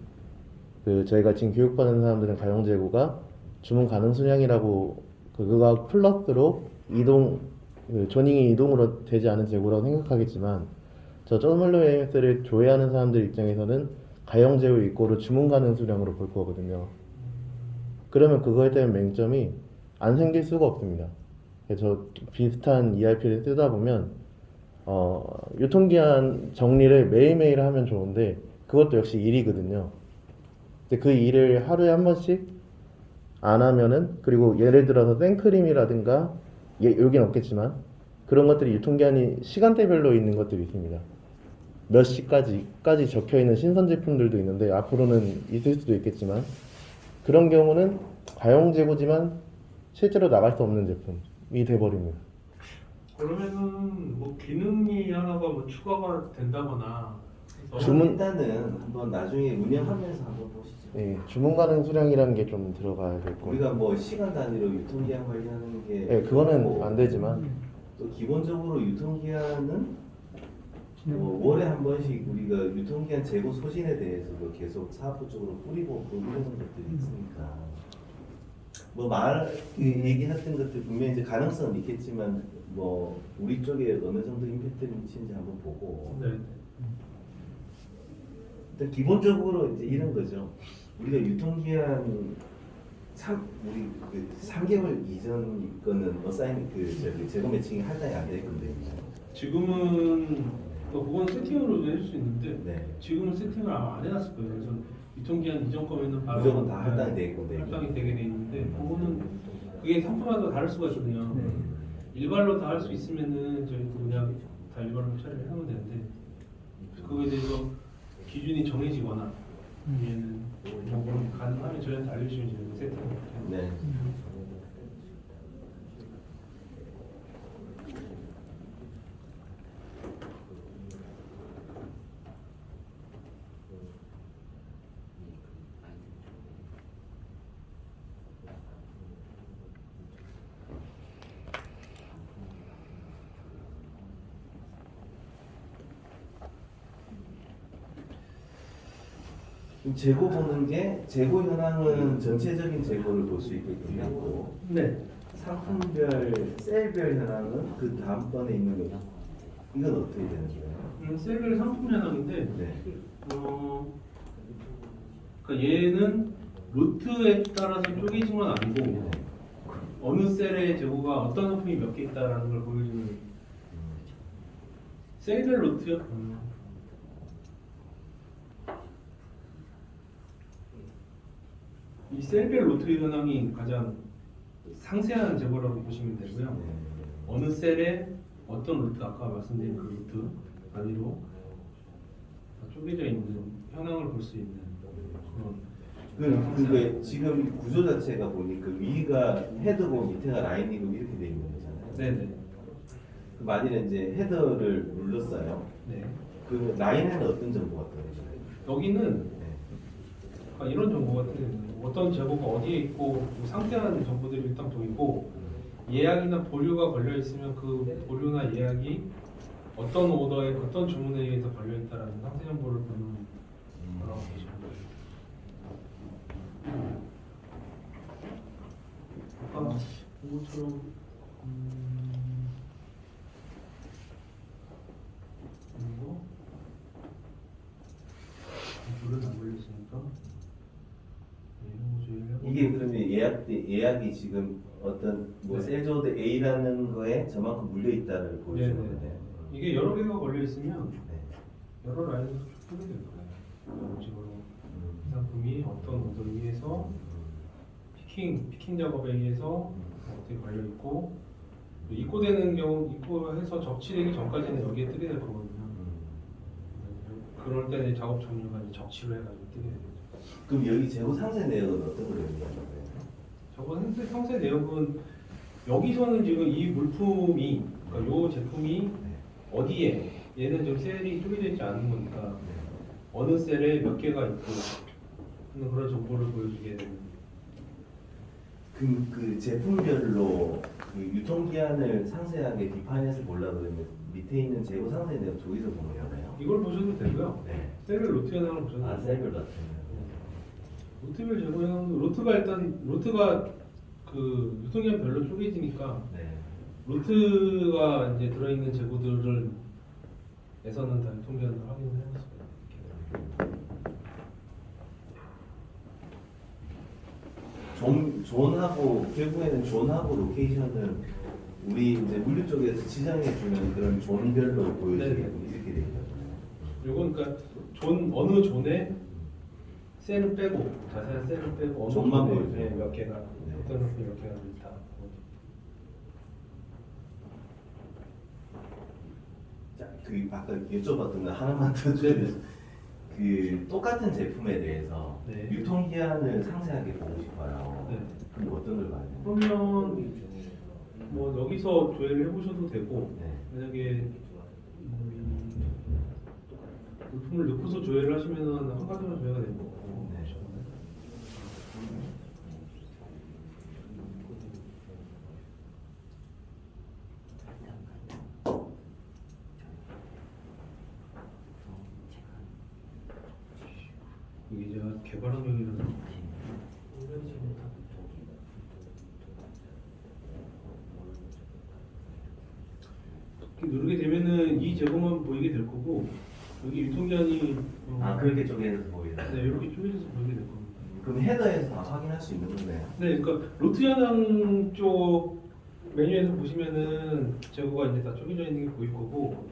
그 저희가 지금 교육받은 사람들은 가용 재고가 주문 가능 수량이라고 그거가 플러스로 이동 그 조닝이 이동으로 되지 않은 재고라고 생각하겠지만 저 WMS를 조회하는 사람들 입장에서는 가용 재고 이꼬르 주문 가능 수량으로 볼 거거든요. 그러면 그거에 대한 맹점이 안 생길 수가 없습니다. 그래서 비슷한 ERP를 쓰다 보면 유통기한 정리를 매일매일 하면 좋은데 그것도 역시 일이거든요. 근데 그 일을 하루에 한 번씩 안 하면은 그리고 예를 들어서 생크림이라든가 여긴 없겠지만 그런 것들이 유통기한이 시간대별로 있는 것들이 있습니다. 몇 시까지 적혀 있는 신선 제품들도 있는데 앞으로는 있을 수도 있겠지만 그런 경우는 가용 재고지만 실제로 나갈 수 없는 제품이 돼버립니다. 그러면은 뭐 기능이 하나가 뭐 추가가 된다거나 해서 일단은 한번 나중에 운영하면서 한번 보시죠. 네, 주문 가능 수량이라는 게 좀 들어가야 될 거예요. 우리가 뭐 시간 단위로 유통기한 관리하는 게 네, 그거는 있고, 안 되지만 또 기본적으로 유통기한은 뭐 월에 한 번씩 우리가 유통기한 재고 소진에 대해서도 계속 사업부 쪽으로 뿌리고 이런 것들이 있으니까 뭐 얘기했던 것들 분명히 이제 가능성은 있겠지만 뭐 우리 쪽에 어느 정도 임팩트를 미치는지 한번 보고 네. 일단 기본적으로 이제 이런 거죠. 우리가 유통기한 우리 그 3개월 이전 거는 어사인 재고 매칭이 할당이 안 될 건데. 지금은 그건 세팅으로도 해줄 수 있는데 네. 지금은 세팅을 아마 안 해놨을 거예요. 그래서 유통기한 이전 거면은 바로 무조건 다 할당이 돼 있고, 네. 할당이 되게 돼 있는데 그거는 그게 상품마다 다를 수가 있거든요. 네. 일괄로 다 할 수 있으면은 저희도 그냥 다 일괄로 처리를 해놓으면 되는데 그거에 대해서 기준이 정해지거나 아니면은 뭐 가능하면 저희한테 알려주시면 저희가 세팅을 해요. 네. 재고 보는 게 재고 현황은 전체적인 재고를 볼 수 있겠고 네. 상품별 셀별 현황은 그 다음번에 있는 거 이건 어떻게 되는 거예요? 셀별 상품 현황인데 네. 그러니까 얘는 루트에 따라서 쪼개진 건 아니고 어느 셀의 재고가 어떤 상품이 몇 개 있다라는 걸 보여주는 셀별 루트요? 이 셀별 루트 현황이 가장 상세한 재고라고 보시면 되고요. 어느 셀에 어떤 루트 아까 말씀드린 그 루트 단위로 다 쪼개져 있는 현황을 볼 수 있는 그런 그게 지금 구조 자체가 보니까 위가 헤더고 밑에가 라인이고 이렇게 돼 있는 거잖아요. 네네. 그 만일에 이제 헤더를 눌렀어요. 네. 그 라인에는 어떤 정보가 들어있어요? 여기는 네. 이런 정보가 뜨는 어떤 재고가 어디에 있고 뭐 상세한 정보들이 일단 보이고 예약이나 보류가 걸려 있으면 그 보류나 예약이 어떤 오더에 어떤 주문에 의해서 걸려 있다라는 상세 정보를 보는 거라고 보시면 돼요. 아까 이것처럼 이거 불은 안 걸렸으니까 이게 그러면 예약이 지금 어떤 뭐 네. 셀조드 A라는 거에 저만큼 물려 있다를 보여주는 네네. 거네요. 이게 여러 개가 걸려 있으면 네. 여러 라인에서 쭉 될 거예요. 이런 식으로 이 음. 상품이 어떤 오더에 의해서 피킹 작업에 의해서 어떻게 걸려 있고 입고되는 경우 입고해서 적치되기 전까지는 여기에 뜨게 될 거거든요. 그럴 때는 작업 종류가 이제 적치로 해가지고 뜨게 되죠. 그럼 여기 재고 상세 내역은 어떤 걸 의미하는 거예요? 저번 상세 내역은 여기서는 지금 이 물품이 그러니까 요 제품이 네. 어디에 얘는 좀 셀이 쪼개져 있지 않은 거니까 네. 어느 셀에 몇 개가 있고 하는 그런 정보를 보여주게 되는. 그 제품별로 그 유통기한을 상세하게 디파인해서 보려고 그러면 밑에 있는 재고 상세 내용 저기서 보면 되나요? 이걸 보셔도 되고요. 네. 셀을 로트 현황을 보셔도 아, 되고. 셀별 같은 로트별 제고 현황도 로트가 그 유통기한별로 쪼개지니까 네. 로트가 이제 들어있는 재고들을 에서는 다 유통기한을 확인을 해봤습니다. 존하고 결국에는 존하고 로케이션은 우리 이제 물류 쪽에서 지정해 주는 그런 존별로 보여주게끔 이렇게 되어 있거든요. 요건 그러니까 어느 존에 셀을 빼고 자세한 셀을 빼고 어느 존만 존에 보여줘요. 몇 개가 네. 어떤 제품이 몇 개가 있다. 자, 그 아까 여쭤봤던 거 하나만 더 주세요. 그 똑같은 제품에 대해서 네. 유통기한을 상세하게 보고 싶어요. 네. 그럼 어떤 걸 봐야 돼요? 그러면 뭐 여기서 조회를 해보셔도 되고 네. 만약에 물품을 넣고서 조회를 하시면은 한 가지만 조회가 되는 거고. 네. 이게 제가 개발 환경이라서 이렇게 누르게 되면은 이 제고만 보이게 될 거고 여기 유통기한이 아, 그렇게 쪼개서 보이나요? 네 이렇게 쪼개져서 보이게 될 겁니다. 그럼 헤더에서 다 확인할 수 있는 거네요. 네, 그러니까 로트 현황 쪽 메뉴에서 보시면은 재고가 이제 다 쪼개져 있는 게 보일 거고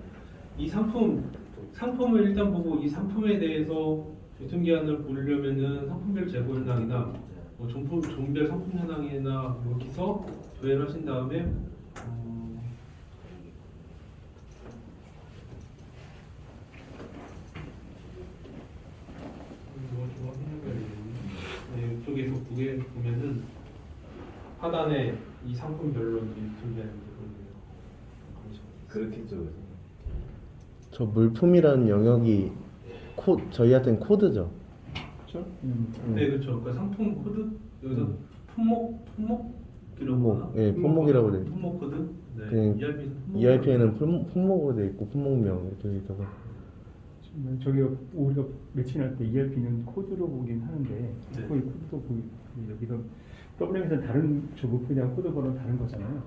이 상품을 일단 보고 이 상품에 대해서 유통기한을 보려면은 상품별 재고 현황이나 뭐 종별 상품 현황이나 여기서 조회를 하신 다음에 네, 이쪽에서 보면은 하단에 이 상품별로 이제 유통기한이 보이네요. 그렇겠죠. 저 물품이라는 영역이 저희한테는 코드죠. 그렇죠? 네, 그렇죠. 그러니까 상품 코드 여기서 품목이라고 품목, 예, 품목이라고 돼 있죠. 품목 코드. 네, 그냥 ERP에는 품목으로 돼 있고 품목명 이렇게 돼 있어서 저기 우리가 매칭할 때 ERP는 코드로 보긴 하는데 네. 거기 코드도 여기서 WM에서는 다른 그냥 코드 번호는 다른 거잖아요.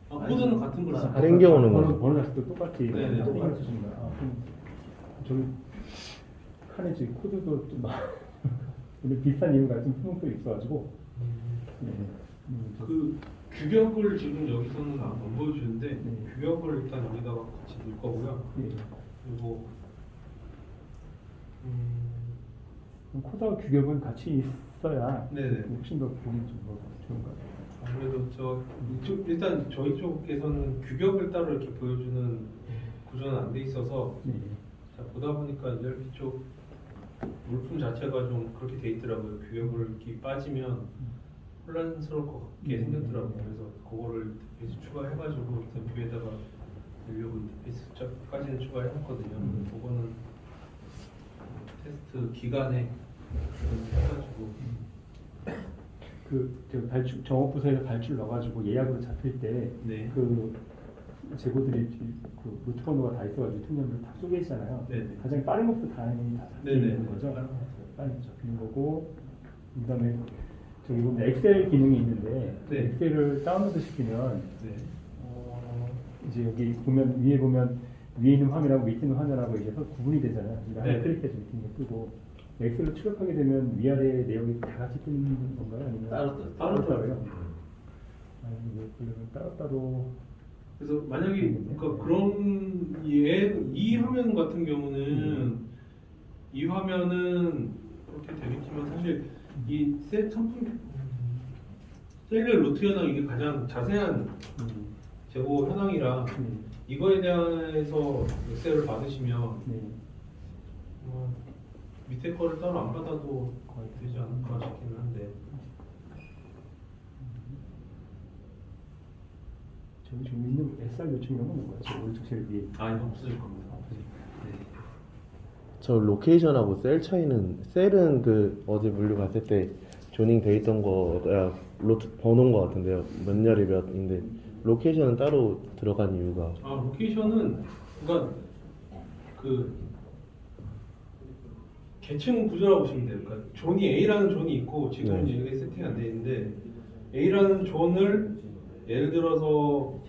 아, 코드는 같은 걸 쓰고 다른 경우는 뭐죠? 번호 자체도 똑같이 네, 똑같이 똑같이. 쓰시는 거야. 아, 그럼 저기 카네지 코드도 좀 근데 비슷한 이유가 좀 품목도 있어가지고 네. 그 규격을 지금 여기서는 안 보여주는데 네. 규격을 일단 여기다가 같이 넣을 거고요. 예. 그리고 코드와 규격은 같이 있어야 네네. 훨씬 더 보기 좀 좋은 것 같아요. 아무래도 일단 저희 쪽에서는 규격을 따로 이렇게 보여주는 구조는 안 돼 있어서 네. 자, 보다 보니까 ERP 쪽 물품 자체가 좀 그렇게 돼 있더라고요. 규격을 이렇게 빠지면 혼란스러울 것 같게 생겼더라고요. 그래서 그거를 인터페이스 추가해가지고 일단 뷰에다가 인력을 인터페이스까지는 추가해놨거든요. 그거는 테스트 기간에 해가지고 저 발출 정업부서에서 발출 넣어가지고 예약으로 잡힐 때 네. 그 재고들이 그 루트 번호가 다 있어가지고 통념을 다 쪼개지잖아요. 네네. 가장 빠른 것도 당연히 다 네네. 잡히는 거죠. 빨리 잡히는 거고 그다음에 저기 보면 엑셀 기능이 있는데 네. 엑셀을 다운로드 시키면 네. 이제 여기 보면 위에 보면 위에 있는 화면하고 밑에 있는 화면하고 이제 서로 구분이 되잖아요. 이거 하나 네. 클릭해서 밑에 있는 거 뜨고 엑셀로 출력하게 되면 위아래 내용이 다 같이 뜨는 건가요? 아니면 따로 따로요? 아니 이거 그러면 따로따로 그래서 만약에 그러니까 그런 이 화면 같은 경우는 이 화면은 그렇게 되겠지만 사실 이 상품 셀별 로트 현황 이게 가장 자세한 재고 현황이라 이거에 대해서 엑셀을 받으시면 네. 밑에 거를 따로 안 받아도 거의 되지 않을까 싶기는 한데 저기 지금 있는 SR 요청 이런 건 뭔가요? 저 오른쪽 제일 위에. 아 이거 없어질 겁니다. 네. 저 로케이션하고 셀 차이는 셀은 그 어제 물류 갔을 때 조닝 돼 있던 거야 번호인 거 같은데요. 몇 열이 몇인데 로케이션은 따로 들어간 이유가 아 로케이션은 그러니까 그 계층 구조라고 보시면 돼요. 그러니까 존이 A라는 존이 있고 지금은 네. 이게 세팅이 안 돼 있는데 A라는 존을 예를 들어서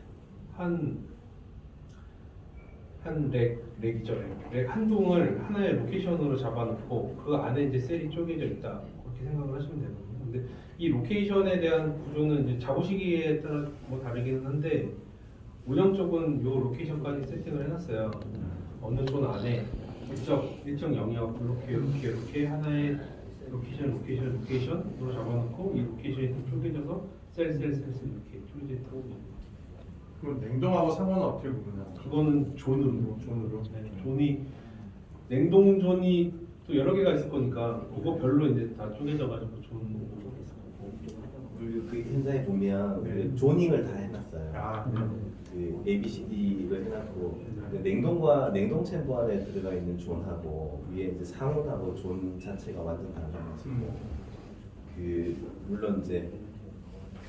렉이죠. 렉 한 동을 하나의 로케이션으로 잡아놓고 그 안에 이제 셀이 쪼개져 있다. 그렇게 생각을 하시면 되거든요. 근데 이 로케이션에 대한 구조는 이제 잡으시기에 따라 뭐 다르기는 한데 운영 쪽은 요 로케이션까지 세팅을 해놨어요. 어느 존 안에 일정 영역 이렇게 하나의 로케이션으로 잡아놓고 이 로케이션이 쪼개져서 셀 이렇게 쪼개져 있다고. 그럼 냉동하고 상온은 어떻게 구분하나요? 그거는 존으로. 존으로. 네, 존이 냉동 존이 또 여러 개가 있을 거니까 그거 별로 이제 다 쪼개져가지고 존으로 있을 거고. 우리 그 현장에 보면 네. 그 조닝을 다 해놨어요. 아, 그 A, B, C, D를 해놨고 그 냉동과 냉동 챔버 안에 들어가 있는 존하고 위에 이제 상온하고 존 자체가 완전 다른 거죠. 그 물론 이제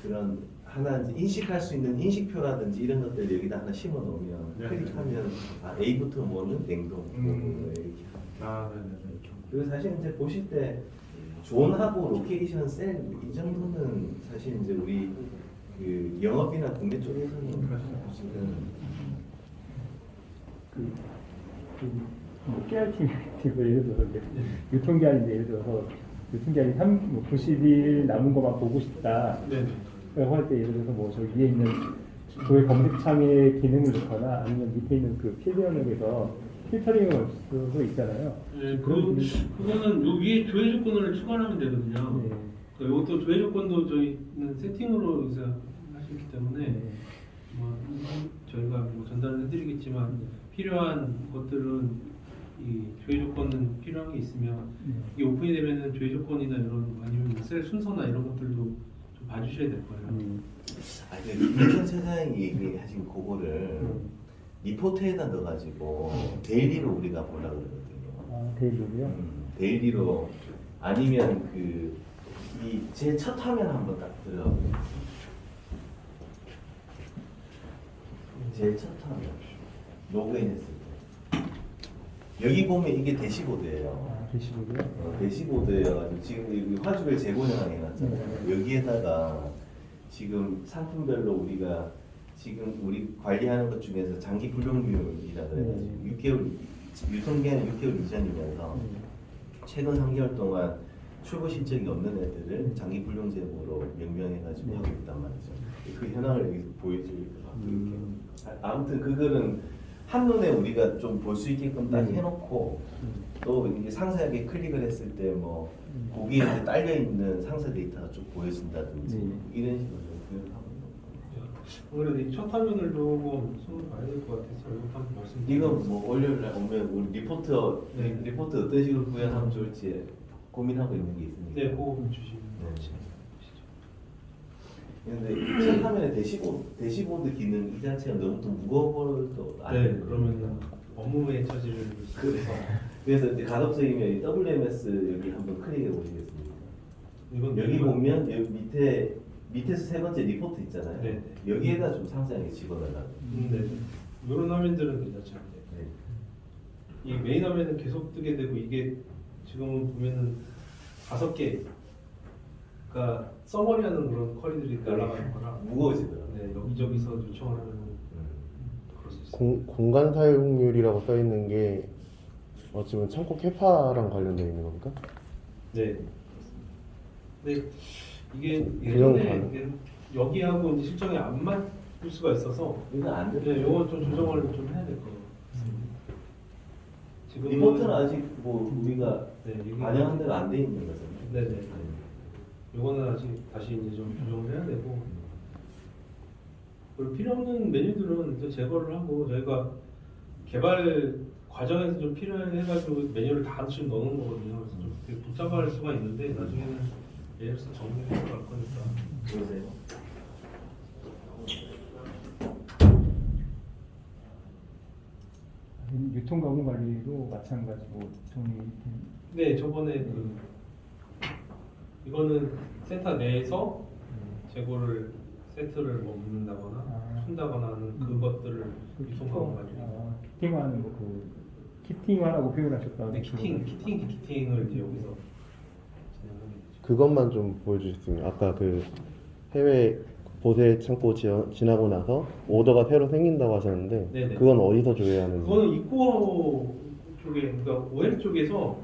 그런 하나 이제 인식할 수 있는 인식표라든지 이런 것들 여기다 하나 심어 놓으면 네. 클릭하면 아 A부터 뭐는 냉동 뭐 이렇게. 아, 네네네. 그리고 사실 이제 보실 때 존하고 로케이션 셀 이 정도는 사실 이제 우리 그 영업이나 국내 쪽에서는 사실은 뭐 깨알팀 예를 들어서 이제 유통기한인데 예를 들어서 유통기한이 90일 남은 것만 보고 싶다. 네. 라고 할 때 예를 들어서 뭐 저 위에 있는 그의 검색창에 기능을 넣거나 아니면 밑에 있는 그 필드 영역에서 필터링을 할 수도 있잖아요. 네, 그런 그거는 요 위에 조회 조건을 추가하면 되거든요. 네. 그러니까 이것도 조회 조건도 저희는 세팅으로 이제 하시기 때문에 네. 뭐 저희가 뭐 전달을 해드리겠지만 필요한 것들은 이 조회 조건은 필요한 게 있으면 이게 오픈이 되면은 조회 조건이나 이런 아니면 셀 순서나 이런 것들도 좀 봐주셔야 될 거예요. 아, 김현 차장이 얘기하신 그거를 리포트에다 넣어가지고 데일리로 우리가 보려 그러거든요. 아, 데일리로요? 데일리로 아니면 그 이 제 첫 화면 한번 딱 들어가고 제일 첫 화면 로그인했을 때 여기 보면 이게 대시보드예요. 아, 게시보드요? 대시보드여가지고 지금 여기 화주별 재고 현황 해놨잖아요. 여기에다가 지금 상품별로 우리가 지금 우리 관리하는 것 중에서 장기 불용률이라 그래가지고 6개월 유통기한 6개월 이전이면서 최근 3개월 동안 출고 실적이 없는 애들을 장기 불용 제보로 명명해가지고 하고 있단 말이죠. 그 현황을 여기서 보여주고 아무튼 그거는 한눈에 우리가 좀 볼 수 있게끔 딱 해놓고 또 이게 상세하게 클릭을 했을 때 뭐 거기에 이제 딸려 있는 상세 데이터가 쭉 보여진다든지 이런 식으로 좀 구현하고 아무래도 이 첫 화면을 조금 손을 봐야 될 것 같아서 이거 한번 말씀드리면 이거 뭐 월요일 날 오면 우리 리포트 어떤 식으로 구현하면 좋을지 고민하고 있는 게 있습니다. 네, 그거 주시면 근데 첫 화면에 대시보드 기능 이 자체가 너무 또 무거워도 안 네, 돼요. 그러면 업무의 처지를 그래서 이제 가급적이면 이 WMS 여기 한번 클릭해 보시겠습니다. 이건 여기 보면 여기 밑에서 세 번째 리포트 있잖아요. 네. 여기에다 좀 상세하게 집어달라고. 네. 이런 화면들은 괜찮지 않나요? 네. 이 메인 화면은 계속 뜨게 되고 이게 지금은 보면은 5개가 서머리하는 그런 쿼리들이 날아가는 거라 무거워지더라고요. 네, 여기저기서 요청을 하면 그럴 수 있어요. 공간 사용률이라고 써 있는 게 지금 창고 캐파랑 관련되어 있는 겁니까? 네. 근데 이게 그냥 예전에 이게 여기하고 이제 실정이 안 맞을 수가 있어서 이거 안 돼. 네, 요건 좀 조정을 좀 해야 될 거예요. 지금은 리포트는 아직 뭐 우리가 네, 이게 반영한 대로 안 돼 있는 거잖아요. 네네. 요거는 아직 다시 이제 좀 조정을 해야 되고 그리고 필요 없는 메뉴들은 이제 제거를 하고 저희가 개발 과정에서 좀 필요해가지고 메뉴를 다 지금 넣는 거거든요. 그래서 좀 되게 복잡할 수가 있는데 나중에는 AS 정리해서 갈 거니까. 그러세요. 유통가공 관리도 마찬가지고 정리. 네, 저번에 이거는 센터 내에서 재고를 세트를 뭐 묻는다거나 아. 푼다거나 하는 그것들을 유통가공 관리. 키팅하는 키팅하라고 표현하셨다. 네, 기팅을 이제 여기서 진행하게 되죠. 그것만 좀 보여주셨으면 아까 그 해외 보세 창고 지나고 나서 오더가 새로 생긴다고 하셨는데 네네. 그건 어디서 조회하는지. 그거는 입고 쪽에, 그러니까 OM 쪽에서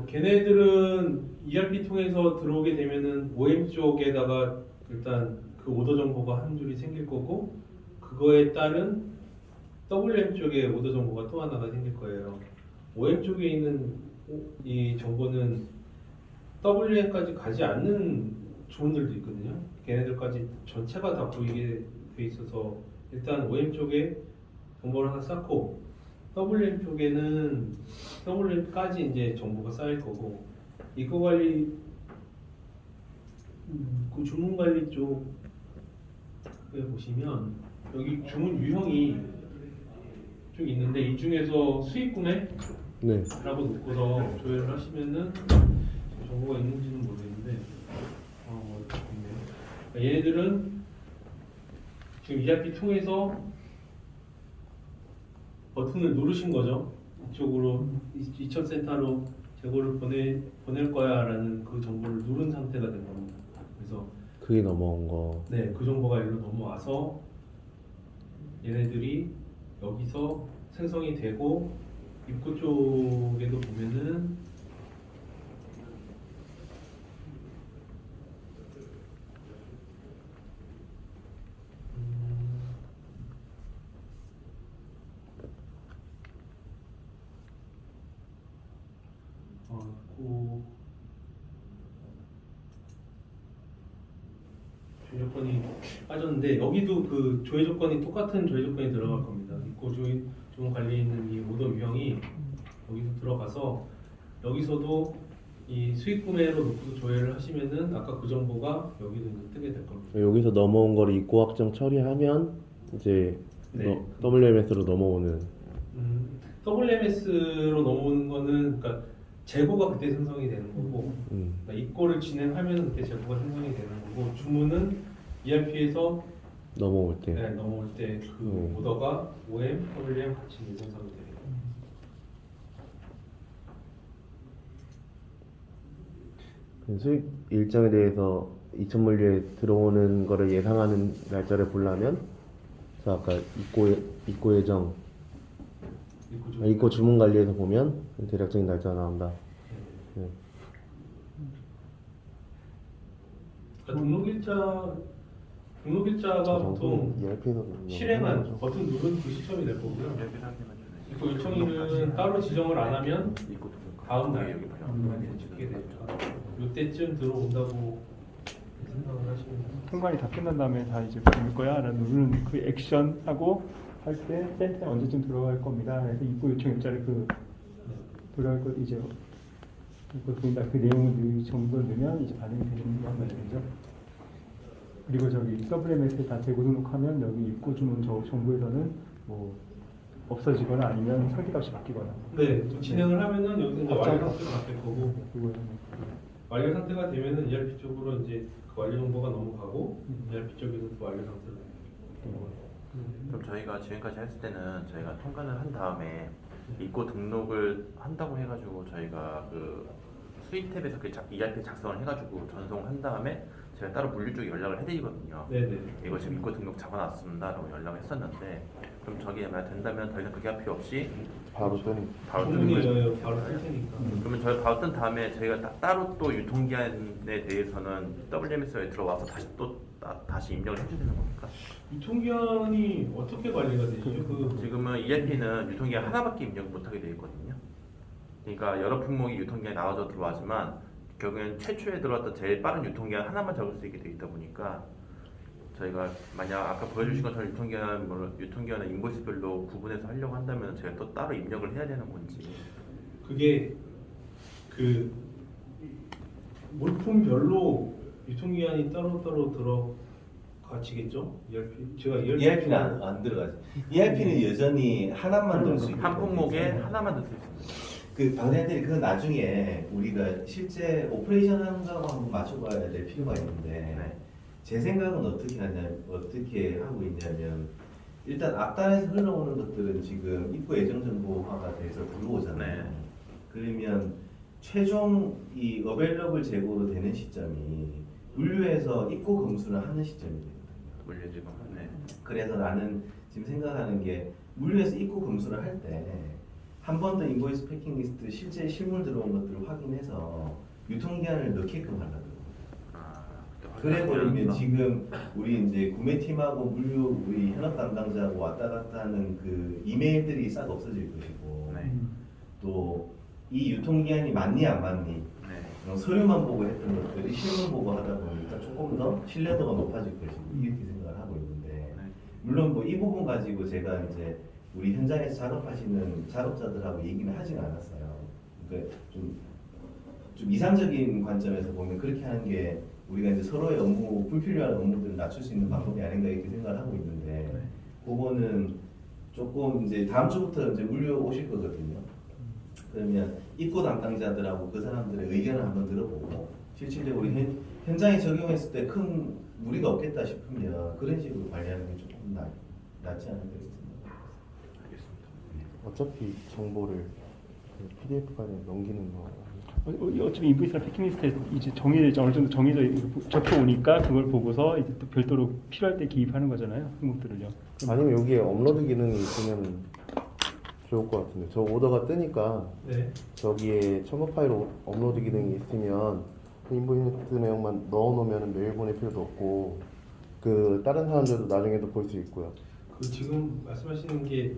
걔네들은 ERP 통해서 들어오게 되면은 OM 쪽에다가 일단 그 오더 정보가 한 줄이 생길 거고 그거에 따른 WM 쪽에 오더 정보가 또 하나가 생길 거예요. OM 쪽에 있는 이 정보는 WM까지 가지 않는 주문들도 있거든요. 걔네들까지 전체가 다 보이게 돼 있어서 일단 OM 쪽에 정보를 하나 쌓고 WM 쪽에는 WM까지 이제 정보가 쌓일 거고 이거 관리 그 주문 관리 쪽에 보시면 여기 주문 유형이 쭉 있는데 이 중에서 수익 구매라고 네. 놓고서 조회를 하시면은 정보가 있는지는 모르겠는데 있네요. 그러니까 얘네들은 지금 ERP 통해서 버튼을 누르신 거죠. 이쪽으로 2000센터로 재고를 보낼 거야라는 그 정보를 누른 상태가 된 겁니다. 그래서 그게 넘어온 거. 네, 그 정보가 일로 넘어와서 얘네들이 여기서 생성이 되고 입구 쪽에도 보면은 조회 조건이 빠졌는데 여기도 그 조회 조건이 똑같은 조회 조건이 들어갈 겁니다. 입고 주문 관리에 있는 이 오더 유형이 여기서 들어가서 여기서도 이 수익 구매로 놓고 조회를 하시면은 아까 그 정보가 여기도 이제 뜨게 될 겁니다. 여기서 넘어온 거를 입고 확정 처리하면 이제 네. WMS로 넘어오는. WMS로 넘어오는 거는 그러니까 재고가 그때 생성이 되는 거고 그러니까 입고를 진행하면 그때 재고가 생성이 되는 거고 주문은 ERP에서 넘어올 때. 네, 넘어올 때 그 오더가 OM, WM 같이 생성이 돼요. 그 수익 일정에 대해서 2,000물류에 들어오는 거를 예상하는 날짜를 보려면 저 아까 입고 예정 입고 주문 관리에서 보면 대략적인 날짜가 나온다. 네. 그러니까 등록일자가 보통 ERP에서 실행한 버튼 누른 그 시점이 될 거고요. 입고 요청일은 따로 지정을 안 하면 다음 날 찍게 되니까 이때쯤 들어온다고 생각을 하시면 됩니다. 통관이 다 끝난 다음에 다 이제 보낼 거야라는 누르는 그 액션하고 할 때 센터에 언제쯤 들어갈 겁니다. 그래서 입고 요청 일자를 들어갈 거 이제 이거 보인다. 그 내용을 정보를 넣으면 이제 반영이 되는 게 말이죠. 그리고 저기 WMS에 다 재고 등록하면 여기 입고 주문 정보에서는 뭐 없어지거나 아니면 상태값이 바뀌거나. 네, 또 진행을 하면은 여기서 이제 완료 상태가 바뀔 거고 그거는 완료 상태가 되면은 ERP 쪽으로 이제 그 완료 정보가 넘어가고 ERP 쪽에서 또 완료 상태로 넘어가요. 그럼 저희가 지금까지 했을 때는 저희가 통관을 한 다음에 입고 등록을 한다고 해가지고 저희가 그 수입 탭에서 그 ERP 작성을 해가지고 전송을 한 다음에 제가 따로 물류 쪽에 연락을 해드리거든요. 네네. 이거 지금 입고 등록 잡아놨습니다라고 연락을 했었는데 그럼 저게 만약 된다면 더 이상 그게 할 필요 없이 바로 뜨는. 바로 뜨는 주문이 거죠. 바로 뜰 테니까. 그러면 저희 바로 뜬 다음에 저희가 따로 또 유통기한에 대해서는 WMS에 들어와서 다시 입력을 해줘야 되는 겁니까? 유통기한이 어떻게 관리가 되죠? 지금은 ERP는 유통기한 하나밖에 입력을 못하게 되어 있거든요. 그러니까 여러 품목이 유통기한이 나와서 들어와지만 결국엔 최초에 들어왔던 제일 빠른 유통기한 하나만 적을 수 있게 되어 있다 보니까 저희가 만약 아까 보여주신 것처럼 유통기한을 인보이스별로 구분해서 하려고 한다면 제가 또 따로 입력을 해야 되는 건지. 그게 그 물품별로 유통기한이 따로따로 같이겠죠? ERP 제가 ERP ERP는 안 들어가지. ERP는 여전히 하나만 넣을 수 있고 한 품목에 하나만 넣을 수 있습니다. 그 방대들이 그 나중에 우리가 실제 오퍼레이션 하는 거하고 한번 맞춰봐야 될 필요가 있는데 네. 제 생각은 어떻게 하고 있냐면 일단 앞단에서 흘러오는 것들은 지금 입구 예정 정보화가 돼서 들어오잖아요. 네. 그러면 최종 이 어벨러블 재고로 되는 시점이 물류에서 입고 검수를 하는 시점이 되거든요. 물류 지금 네. 그래서 나는 지금 생각하는 게 물류에서 입고 검수를 할 때 한 번 더 인보이스 패킹 리스트 실제 실물 들어온 것들을 확인해서 유통기한을 넣게끔 하려고. 그래 버리면 지금 우리 이제 구매팀하고 물류 우리 현업 담당자하고 왔다 갔다 하는 그 이메일들이 싹 없어질 것이고 네. 또 이 유통기한이 맞니 안 맞니 네. 서류만 보고 했던 것들이 실물 보고 하다 보니까 조금 더 신뢰도가 높아질 것이고 이렇게 생각을 하고 있는데 네. 물론 뭐 이 부분 가지고 제가 이제 우리 현장에서 작업하시는 작업자들하고 얘기는 하진 않았어요. 그러니까 좀 이상적인 관점에서 보면 그렇게 하는 게 우리가 이제 서로의 업무 불필요한 업무들을 낮출 수 있는 방법이 아닌가 이렇게 생각을 하고 있는데 그거는 조금 이제 다음 주부터 이제 물류 오실 거거든요. 그러면 입고 담당자들하고 그 사람들의 의견을 한번 들어보고 실질적으로 현장에 적용했을 때 큰 무리가 없겠다 싶으면 그런 식으로 관리하는 게 조금 낫지 않을까 생각합니다. 알겠습니다. 어차피 정보를 그 PDF 파일에 넘기는 거. 어차피 인보이스나 패킹리스트에 이제 어느 정도 정해져 적혀 오니까 그걸 보고서 이제 또 별도로 필요할 때 기입하는 거잖아요. 항목들을요. 아니면 여기에 업로드 기능이 있으면 좋을 것 같은데 저 오더가 뜨니까 네. 저기에 첨부 파일로 업로드 기능이 있으면 그 인보이스 내용만 넣어놓으면 메일 보낼 필요도 없고 그 다른 사람들도 나중에도 볼 수 있고요. 그 지금 말씀하시는 게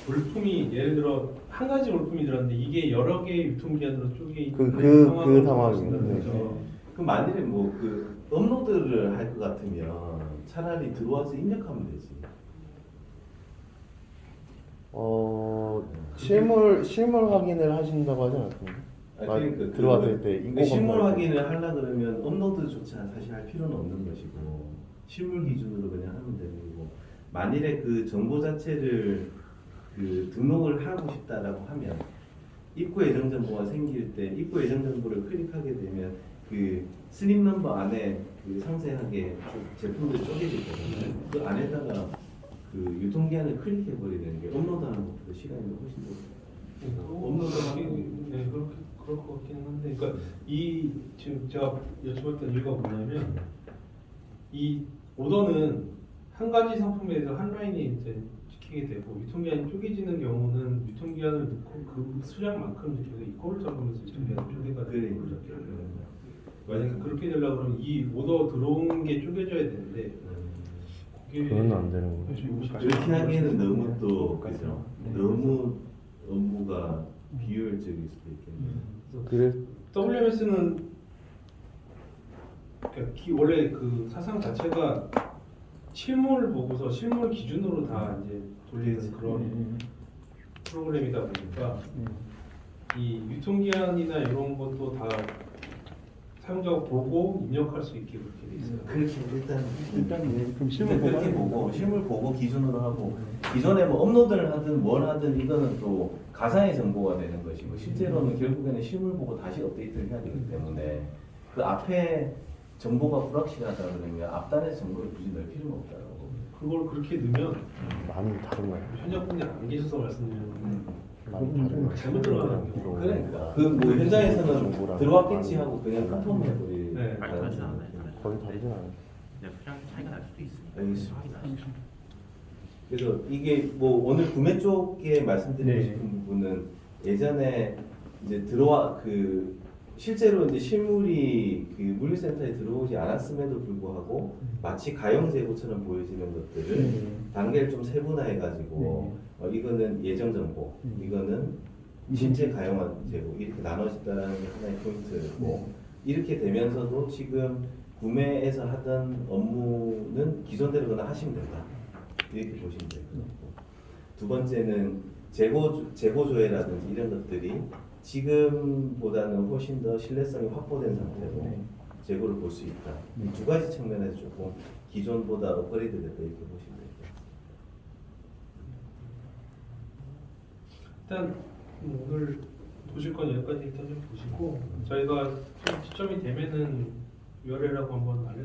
올품이 예를 들어 한 가지 올품이 들었는데 이게 여러 개의 유통기한으로 쪼개 있는 그 상황을 상황이에요. 말씀하시는 네. 거죠. 그 만일에 뭐 그 업로드를 할 것 같으면 차라리 들어와서 입력하면 되지. 실물 확인을 하신다고 하지 않았습니까? 그러니까 들어왔을 때 입고 실물 검사할 확인을 하려 그러면 업로드조차 사실 할 필요는 없는 것이고 실물 기준으로 그냥 하면 되는 거고 만일에 그 정보 자체를 그 등록을 하고 싶다라고 하면 입구 예정 정보가 생길 때 입구 예정 정보를 클릭하게 되면 그 슬립 넘버 안에 그 상세하게 제품들 쪼개져 있거든요. 그 안에다가 그 유통기한을 클릭해 버리는 게 업로드하는 것보다 시간이 훨씬 더 업로드하기 네, 그럴 것 같기는 한데, 그러니까 이 지금 제가 여쭤봤던 이유가 뭐냐면 이 오더는 한 가지 상품에 대해서 한 라인이 이제 지키게 되고 유통기한이 쪼개지는 경우는 유통기한을 넣고 그 수량만큼 계속 이꼴을 잡으면서 유통기한이 쪼개가 되는 거죠. 만약에 그렇게 되려고 그러면 이 오더 들어온 게 쪼개져야 되는데 그게 그건 안 되는 거예요. 그렇게 하기에는 너무 또 그것까지. 그죠? 네. 너무 업무가 비효율적일 수도 있겠네요. 그래 WMS는 그러니까 원래 그 사상 자체가 실물 보고서 실물 기준으로 다 이제 돌리는 그런 프로그램이다 보니까 이 유통기한이나 이런 것도 다 사용자가 보고 입력할 수 있게 그렇게 돼 있어요. 그렇게 일단 그럼 실물 그렇게 보고 실물 보고 기준으로 하고 기존에 뭐 업로드를 하든 뭘 하든 이거는 또 가상의 정보가 되는 것이고 실제로는 결국에는 실물 보고 다시 업데이트를 해야 되기 때문에 그 앞에 정보가 불확실하다 그러면 앞단에서 정보를 굳이 넣을 필요는 없다고. 그걸 그렇게 넣으면 많이 다른 거예요. 현장분들이 안 계셔서 말씀드리는 많이 다른 거예요. 잘못 들어가는 경우. 그러니까 그 뭐 현장에서는 정보랑 들어왔겠지 하고 그냥 카톡 해버리. 네. 아니 그렇지 않아요. 거의 다르진 않아요. 그냥 수량 차이가 날 수도 있으니까 알겠습니다. 확인하시죠. 그래서 이게 뭐 오늘 구매 쪽에 말씀드리고 네. 싶은 부분은 예전에 이제 들어와 그 실제로 이제 실물이 그 물류센터에 들어오지 않았음에도 불구하고 마치 가용 재고처럼 보여지는 것들을 단계를 좀 세분화해 가지고 이거는 예정 정보, 이거는 실제 가용한 재고 이렇게 나눠진다는 게 하나의 포인트고 이렇게 되면서도 지금 구매에서 하던 업무는 기존대로 그냥 하시면 된다 이렇게 보시면 될 것 같고 두 번째는 재고 조회라든지 이런 것들이 지금보다는 훨씬 더 신뢰성이 확보된 상태로 재고를 볼 수 있다. 이 두 가지 측면에서 조금 기존보다 업그레이드 됐다 이렇게 보시면 돼요. 일단 오늘 보실 건 여기까지 일단 좀 보시고 저희가 좀 시점이 되면은 URL하고 한번 알려.